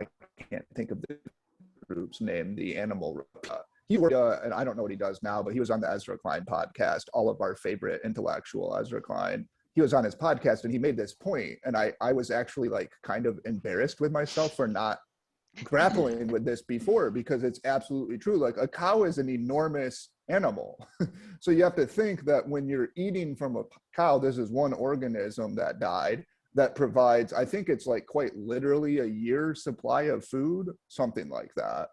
I can't think of the group's name, the animal. He worked, and I don't know what he does now, but he was on the Ezra Klein podcast, all of our favorite intellectual Ezra Klein. He was on his podcast and he made this point, and I was actually like kind of embarrassed with myself for not grappling with this before, because it's absolutely true. Like, a cow is an enormous animal. So you have to think that when you're eating from a cow, this is one organism that died that provides, I think it's like quite literally a year's supply of food, something like that.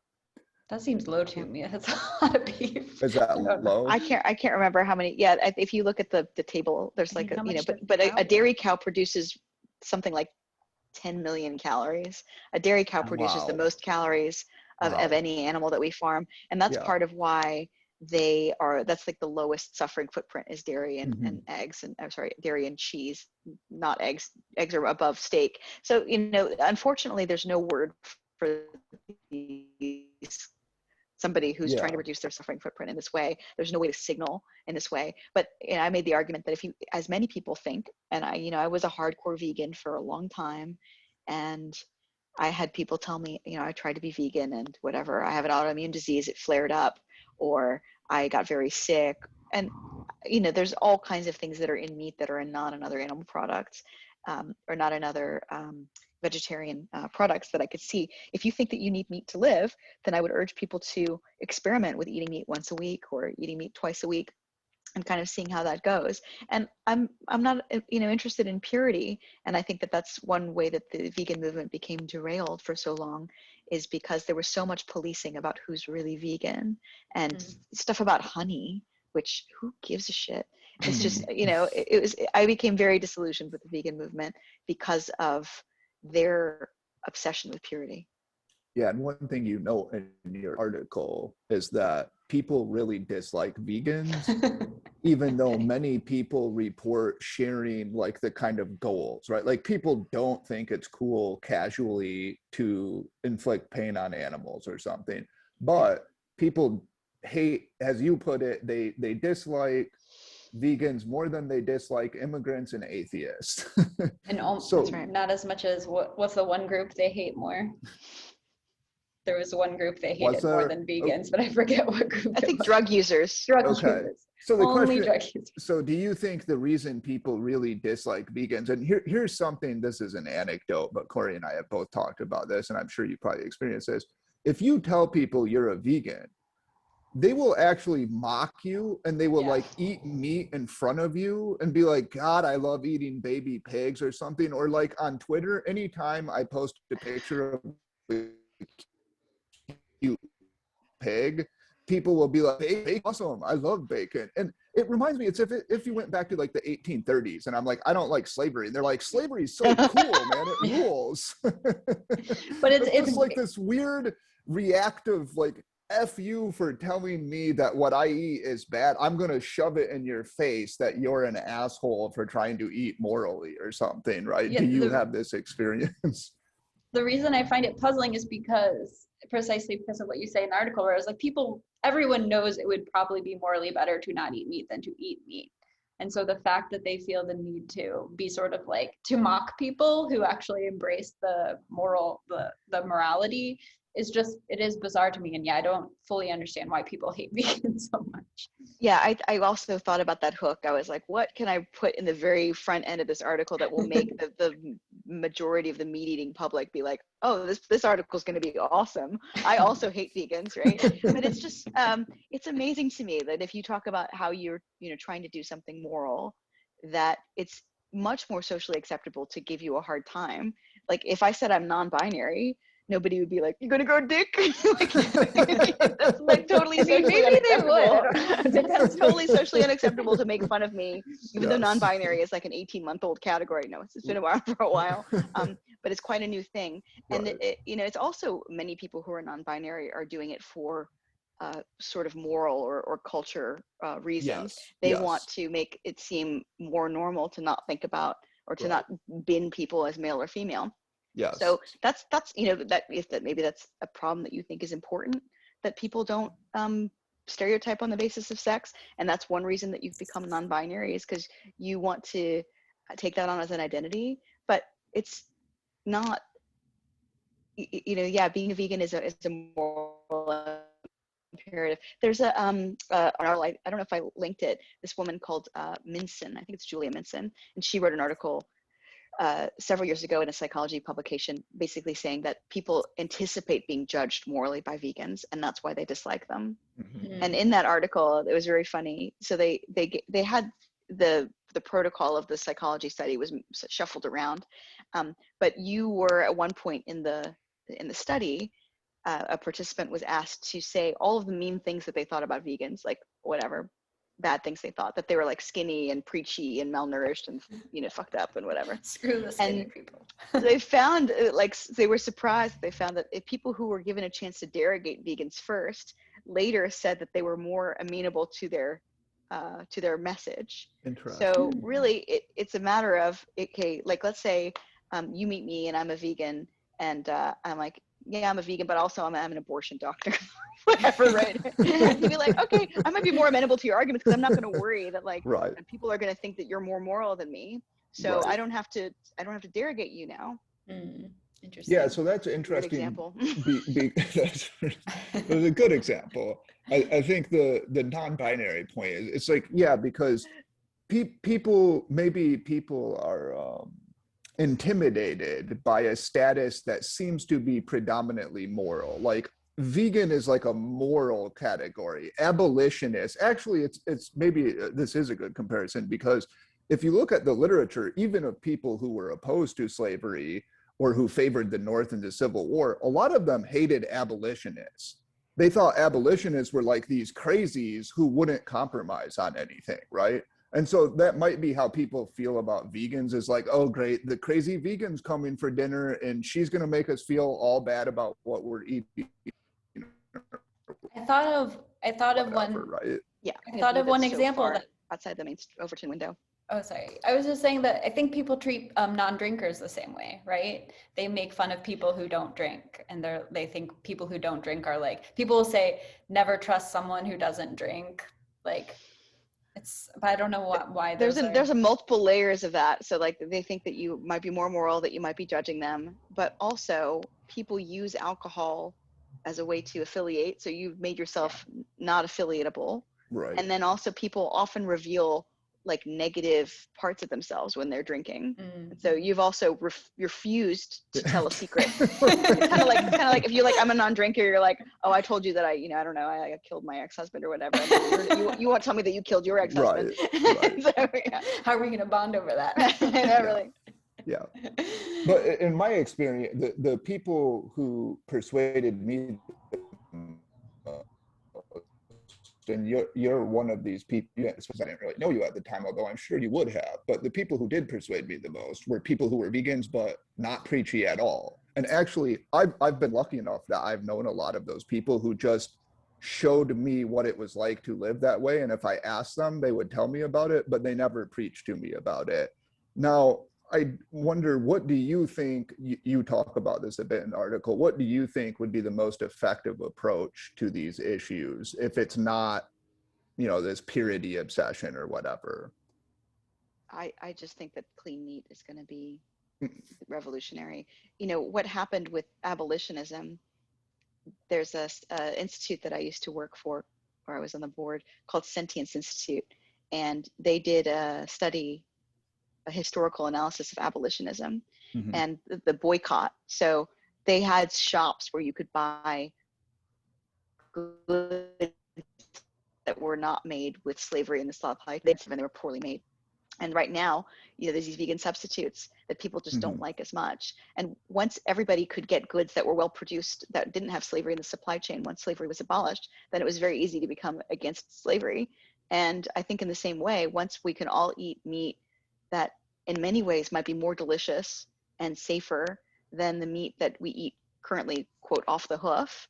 That seems low to me. That's a lot of beef. Is that low? I can't remember how many. Yeah, if you look at the table, there's like a dairy cow produces something like 10 million calories. A dairy cow produces the most calories of any animal that we farm, and that's part of why that's like the lowest suffering footprint is dairy and eggs, and I'm sorry, dairy and cheese, not eggs. Eggs are above steak. So unfortunately, there's no word for these. Somebody who's trying to reduce their suffering footprint in this way. There's no way to signal in this way. But I made the argument that if you, as many people think, and I was a hardcore vegan for a long time, and I had people tell me, I tried to be vegan and whatever, I have an autoimmune disease, it flared up, or I got very sick. And, there's all kinds of things that are in meat that are not in other animal products, or not in other vegetarian products that I could see. If you think that you need meat to live, then I would urge people to experiment with eating meat once a week or eating meat twice a week, and kind of seeing how that goes. And I'm not interested in purity, and I think that that's one way that the vegan movement became derailed for so long, is because there was so much policing about who's really vegan, and stuff about honey, which who gives a shit. It's just I became very disillusioned with the vegan movement because of their obsession with purity. Yeah, and one thing in your article is that people really dislike vegans, even though many people report sharing like the kind of goals, right? Like, people don't think it's cool casually to inflict pain on animals or something, but people hate, as you put it, they dislike vegans more than they dislike immigrants and atheists. And so, that's right. Not as much as what's the one group they hate more? There was one group they Was hated more there? than vegans, but I forget what group I it think was. drug users. Drug Okay. users. So the Only question, drug users. so do you think the reason people really dislike vegans, and here's something, this is an anecdote, but Cory and I have both talked about this, and I'm sure you probably experienced this. If you tell people you're a vegan, they will actually mock you, and they will Yeah. like eat meat in front of you and be like, God, I love eating baby pigs or something. Or like on Twitter, anytime I post a picture of a cute pig, people will be like, hey, awesome, I love bacon. And it reminds me, it's if you went back to like the 1830s and I'm like, I don't like slavery, and they're like, slavery is so cool, man, it rules. But it's just like this weird reactive, like, F you for telling me that what I eat is bad. I'm going to shove it in your face that you're an asshole for trying to eat morally or something, right? Yeah, Do you have this experience? the reason I find it puzzling is precisely because of what you say in the article, where it's like everyone knows it would probably be morally better to not eat meat than to eat meat. And so the fact that they feel the need to be sort of like to mock people who actually embrace the morality is just, it is bizarre to me. And yeah, I don't fully understand why people hate vegans so much. Yeah, I also thought about that hook. I was like, what can I put in the very front end of this article that will make the majority of the meat eating public be like, oh, this article is going to be awesome. I also hate vegans, right? But it's just, it's amazing to me that if you talk about how you're, trying to do something moral, that it's much more socially acceptable to give you a hard time. Like if I said I'm non-binary, nobody would be like, "You're gonna grow a dick." That's like totally socially maybe they would. unacceptable. That's totally socially unacceptable to make fun of me, even though Yes. non-binary is like an 18-month-old category. No, it's been around for a while, but it's quite a new thing. And Right. it's also many people who are non-binary are doing it for sort of moral or culture reasons. Yes. They Yes. want to make it seem more normal to not think about or to not bin people as male or female. Yes. So that's maybe that's a problem that you think is important, that people don't stereotype on the basis of sex, and that's one reason that you've become non-binary, is because you want to take that on as an identity. But it's not, being a vegan is a moral imperative. There's an article, I don't know if I linked it, this woman called Minson, I think it's Julia Minson, and she wrote an article several years ago in a psychology publication, basically saying that people anticipate being judged morally by vegans, and that's why they dislike them. Mm-hmm. And in that article, it was very funny. So they had the protocol of the psychology study was shuffled around, but you were at one point in the study, a participant was asked to say all of the mean things that they thought about vegans, like whatever bad things they thought, that they were like skinny and preachy and malnourished and fucked up and whatever. Screw the skinny people. They found they were surprised. They found that if people who were given a chance to derogate vegans first later said that they were more amenable to their message. Interesting. So really it's a matter of, okay, like let's say you meet me and I'm a vegan, and I'm like, yeah, I'm a vegan, but also I'm an abortion doctor. Whatever, right? You'd be like, okay, I might be more amenable to your arguments because I'm not going to worry that people are going to think that you're more moral than me. So I don't have to derogate you now. Interesting. Yeah, so that's interesting. Example. That's a good example. I think the non-binary point is, it's like, yeah, because people are intimidated by a status that seems to be predominantly moral. Like vegan is like a moral category. Abolitionist, actually, it's maybe this is a good comparison, because if you look at the literature, even of people who were opposed to slavery or who favored the North in the Civil War, a lot of them hated abolitionists. They thought abolitionists were like these crazies who wouldn't compromise on anything, right? And so that might be how people feel about vegans, is like, oh, great, the crazy vegan's coming for dinner and she's going to make us feel all bad about what we're eating. I thought of one. Right? Yeah. I thought of one example that outside the main Overton window. Oh, sorry. I was just saying that I think people treat non-drinkers the same way, right? They make fun of people who don't drink, and they think people who don't drink are like, people will say, never trust someone who doesn't drink. Like, but I don't know why. There's a multiple layers of that. So like they think that you might be more moral, that you might be judging them, but also people use alcohol as a way to affiliate. So you've made yourself not affiliatable. Right. And then also people often reveal like negative parts of themselves when they're drinking. And so you've also refused to tell a secret. It's kind of like if you're like, I'm a non-drinker, you're like, oh, I told you that I don't know, I killed my ex-husband or whatever. You won't tell me that you killed your ex-husband. Right. So, How are we going to bond over that? Really. Yeah. But in my experience, the people who persuaded me, and you're one of these people, I didn't really know you at the time, although I'm sure you would have, but the people who did persuade me the most were people who were vegans, but not preachy at all. And actually, I've been lucky enough that I've known a lot of those people who just showed me what it was like to live that way. And if I asked them, they would tell me about it, but they never preached to me about it. Now, I wonder, what do you think, you talk about this a bit in the article, what do you think would be the most effective approach to these issues if it's not, this purity obsession or whatever? I just think that clean meat is going to be revolutionary. What happened with abolitionism, there's a institute that I used to work for, or I was on the board, called Sentience Institute, and they did a study, a historical analysis of abolitionism and the boycott. So they had shops where you could buy goods that were not made with slavery in the supply chain, and they were poorly made. And right now, there's these vegan substitutes that people just don't like as much. And once everybody could get goods that were well produced, that didn't have slavery in the supply chain, once slavery was abolished, then it was very easy to become against slavery. And I think in the same way, once we can all eat meat that in many ways might be more delicious and safer than the meat that we eat currently, quote, off the hoof,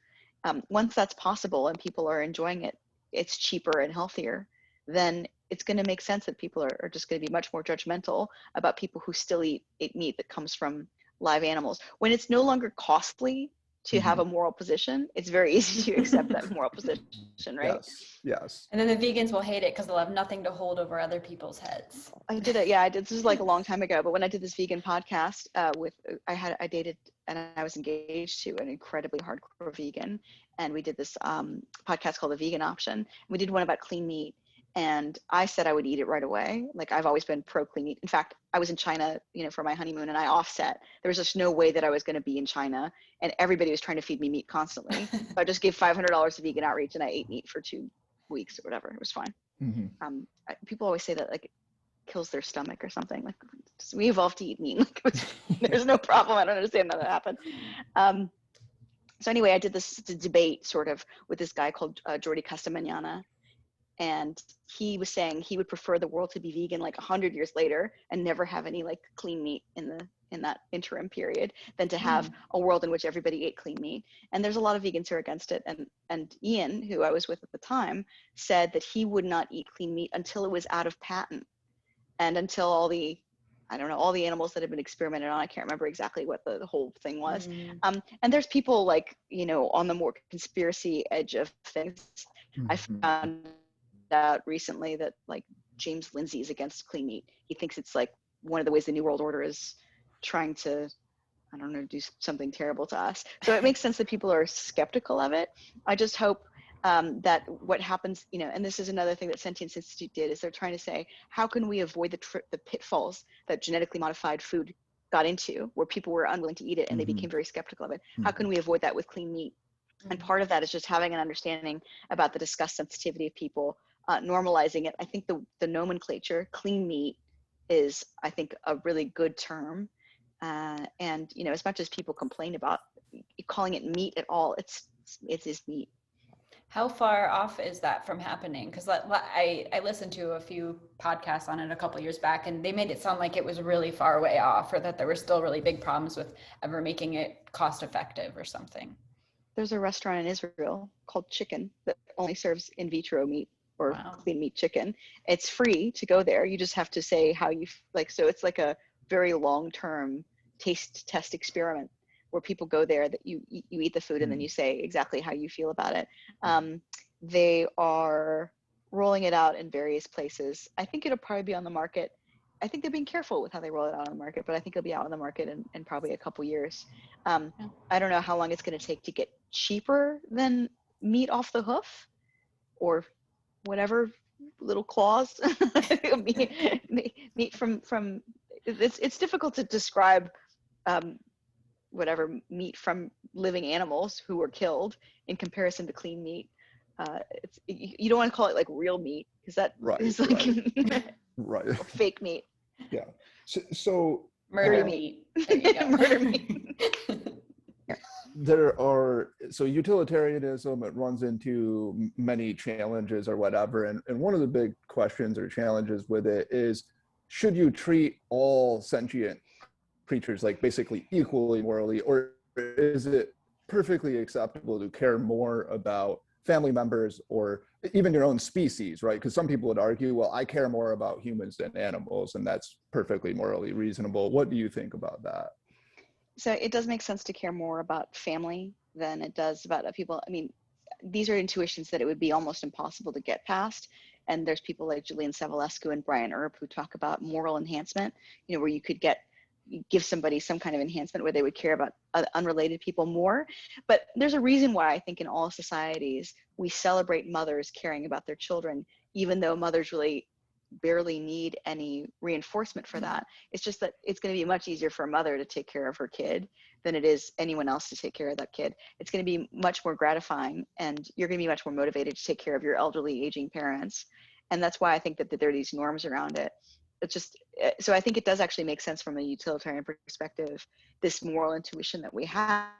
once that's possible and people are enjoying it, it's cheaper and healthier, then it's going to make sense that people are just going to be much more judgmental about people who still eat meat that comes from live animals. When it's no longer costly to have a moral position, it's very easy to accept that moral position, right? Yes. And then the vegans will hate it because they'll have nothing to hold over other people's heads. I did it. Yeah, I did. This was like a long time ago, but when I did this vegan podcast I dated and I was engaged to an incredibly hardcore vegan, and we did this podcast called The Vegan Option. We did one about clean meat. And I said I would eat it right away. Like, I've always been pro clean meat. In fact, I was in China, for my honeymoon, and I offset. There was just no way that I was going to be in China, and everybody was trying to feed me meat constantly. So I just gave $500 to Vegan Outreach, and I ate meat for 2 weeks or whatever. It was fine. People always say that like it kills their stomach or something. Like, we evolved to eat meat. Like, there's no problem. I don't understand how that happened. So anyway, I did this debate sort of with this guy called Jordi Castamanana. And he was saying he would prefer the world to be vegan like 100 years later and never have any like clean meat in that interim period than to have a world in which everybody ate clean meat. And there's a lot of vegans who are against it. And Ian, who I was with at the time, said that he would not eat clean meat until it was out of patent and until all the animals that have been experimented on. I can't remember exactly what the whole thing was. And there's people like, on the more conspiracy edge of things. I found out recently that like James Lindsay is against clean meat. He thinks it's like one of the ways the New World Order is trying to, I don't know, do something terrible to us. So it makes sense that people are skeptical of it. I just hope that what happens, and this is another thing that Sentience Institute did, is they're trying to say, how can we avoid the pitfalls that genetically modified food got into, where people were unwilling to eat it and they became very skeptical of it? How can we avoid that with clean meat? And part of that is just having an understanding about the disgust sensitivity of people, normalizing it. I think the nomenclature, clean meat, is, I think, a really good term. And, as much as people complain about calling it meat at all, it is meat. How far off is that from happening? Because I listened to a few podcasts on it a couple years back, and they made it sound like it was really far way off, or that there were still really big problems with ever making it cost effective or something. There's a restaurant in Israel called Chicken that only serves in vitro meat or clean meat chicken. It's free to go there. You just have to say how you like. So it's like a very long-term taste test experiment where people go there, that you eat the food and then you say exactly how you feel about it. They are rolling it out in various places. I think it'll probably be on the market I think they're being careful with how they roll it out on the market, but I think it'll be out on the market in probably a couple years. I don't know how long it's going to take to get cheaper than meat off the hoof or whatever little claws. meat from it's difficult to describe whatever meat from living animals who were killed in comparison to clean meat. You don't want to call it like real meat, because that is like right. fake meat. Yeah. So murder meat. There you go. Murder meat. So utilitarianism, it runs into many challenges or whatever. And one of the big questions or challenges with it is, should you treat all sentient creatures like basically equally morally, or is it perfectly acceptable to care more about family members or even your own species, right? Because some people would argue, well, I care more about humans than animals, and that's perfectly morally reasonable. What do you think about that? So it does make sense to care more about family than it does about people. I mean, these are intuitions that it would be almost impossible to get past. And there's people like Julian Savulescu and Brian Earp who talk about moral enhancement, where you could give somebody some kind of enhancement where they would care about unrelated people more. But there's a reason why I think in all societies we celebrate mothers caring about their children, even though mothers really barely need any reinforcement for that. It's just that it's going to be much easier for a mother to take care of her kid than it is anyone else to take care of that kid. It's going to be much more gratifying, and you're going to be much more motivated to take care of your elderly aging parents. And that's why I think that there are these norms around it. It's just, so I think it does actually make sense from a utilitarian perspective, this moral intuition that we have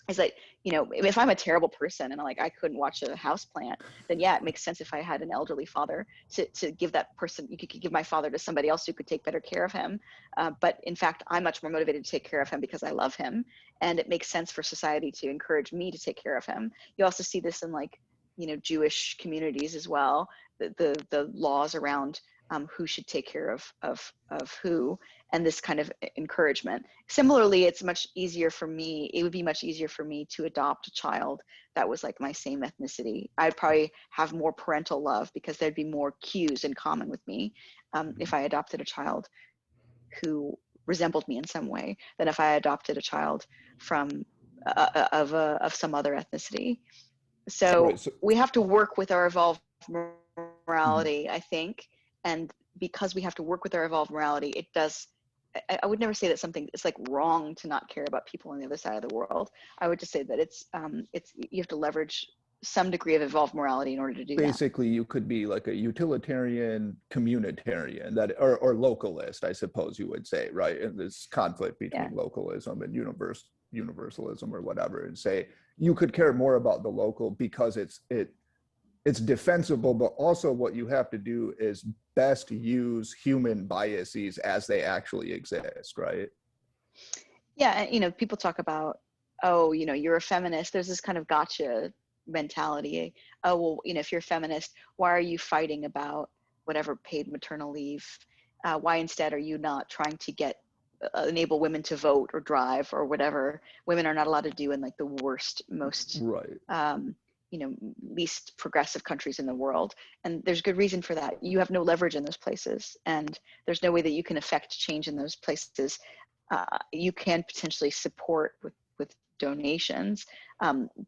is like, if I'm a terrible person and I couldn't watch a house plant, then yeah, it makes sense if I had an elderly father to give that person, you could give my father to somebody else who could take better care of him. But in fact, I'm much more motivated to take care of him because I love him. And it makes sense for society to encourage me to take care of him. You also see this in Jewish communities as well, the laws around who should take care of who, and this kind of encouragement. Similarly, it would be much easier for me to adopt a child that was like my same ethnicity. I'd probably have more parental love because there'd be more cues in common with me if I adopted a child who resembled me in some way than if I adopted a child from of some other ethnicity. So we have to work with our evolved morality, I think. And because we have to work with our evolved morality, I would never say that it's like wrong to not care about people on the other side of the world. I would just say that it's you have to leverage some degree of evolved morality in order to do that. Basically, you could be like a utilitarian communitarian or localist, I suppose you would say, right? And this conflict between localism and universalism or whatever, and say you could care more about the local because it's defensible, but also what you have to do is best use human biases as they actually exist, right? Yeah, and people talk about, oh, you're a feminist. There's this kind of gotcha mentality. Oh, well, if you're a feminist, why are you fighting about whatever paid maternal leave? Why instead are you not trying to enable women to vote or drive or whatever women are not allowed to do in like the worst, most least progressive countries in the world? And there's good reason for that. You have no leverage in those places, and there's no way that you can affect change in those places. You can potentially support with donations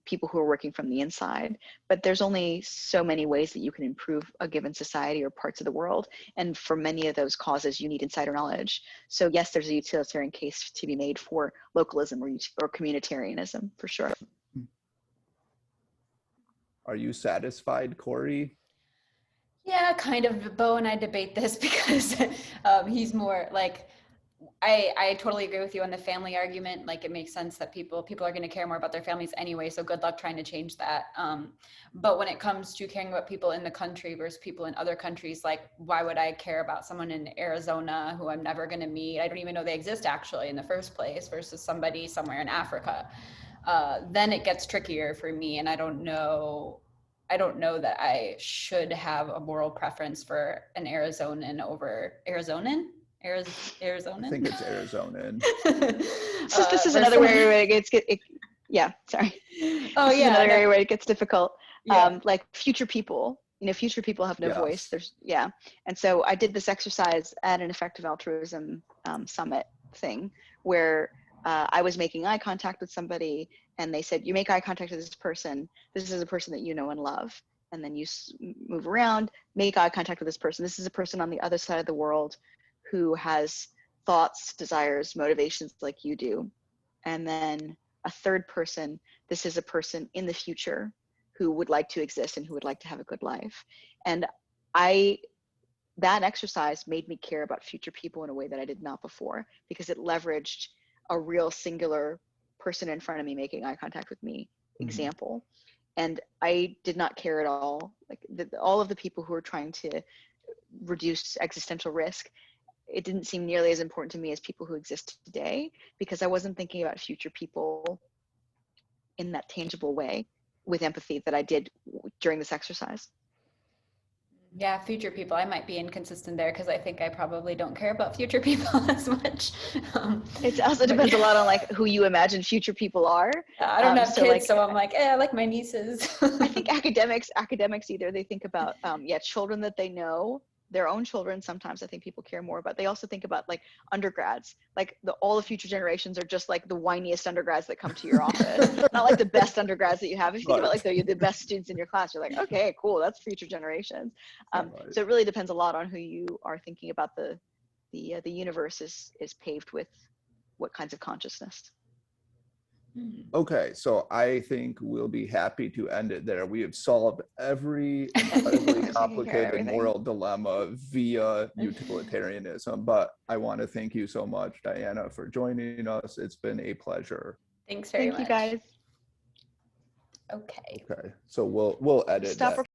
people who are working from the inside, but there's only so many ways that you can improve a given society or parts of the world, and for many of those causes you need insider knowledge. So yes, there's a utilitarian case to be made for localism or communitarianism, for sure. Are you satisfied, Cory? Yeah, kind of. Bo and I debate this because he's more like, I totally agree with you on the family argument. Like, it makes sense that people are going to care more about their families anyway, so good luck trying to change that. But when it comes to caring about people in the country versus people in other countries, like, why would I care about someone in Arizona who I'm never going to meet? I don't even know they exist actually in the first place, versus somebody somewhere in Africa. Then it gets trickier for me, and I don't know that I should have a moral preference for an Arizonan over Arizonan. I think it's Arizonan. This is another area where yeah, sorry. Oh, this is another area where it gets difficult. Like future people future people have no Yes. voice. And so I did this exercise at an effective altruism summit thing where I was making eye contact with somebody, and they said, you make eye contact with this person. This is a person that you know and love. And then you move around, make eye contact with this person. This is a person on the other side of the world who has thoughts, desires, motivations like you do. And then a third person, this is a person in the future who would like to exist and who would like to have a good life. And that exercise made me care about future people in a way that I did not before, because it leveraged a real singular person in front of me making eye contact with me example. And I did not care at all. Like all of the people who were trying to reduce existential risk, it didn't seem nearly as important to me as people who exist today, because I wasn't thinking about future people in that tangible way with empathy that I did during this exercise. Yeah, future people, I might be inconsistent there because I think I probably don't care about future people as much. It also depends a lot on like who you imagine future people are. I don't have kids, so I'm like, I like my nieces. I think academics either they think about children that they know, their own children. Sometimes I think people care more about. They also think about like undergrads, like all the future generations are just like the whiniest undergrads that come to your office, not like the best undergrads that you have. If you think about like the best students in your class, you're like, okay, cool, that's future generations. So it really depends a lot on who you are thinking about. The universe is paved with what kinds of consciousness. Okay, so I think we'll be happy to end it there. We have solved every incredibly complicated moral dilemma via utilitarianism, but I want to thank you so much, Diana, for joining us. It's been a pleasure. Thanks very much. Thank you, guys. Okay. Okay, so we'll edit that.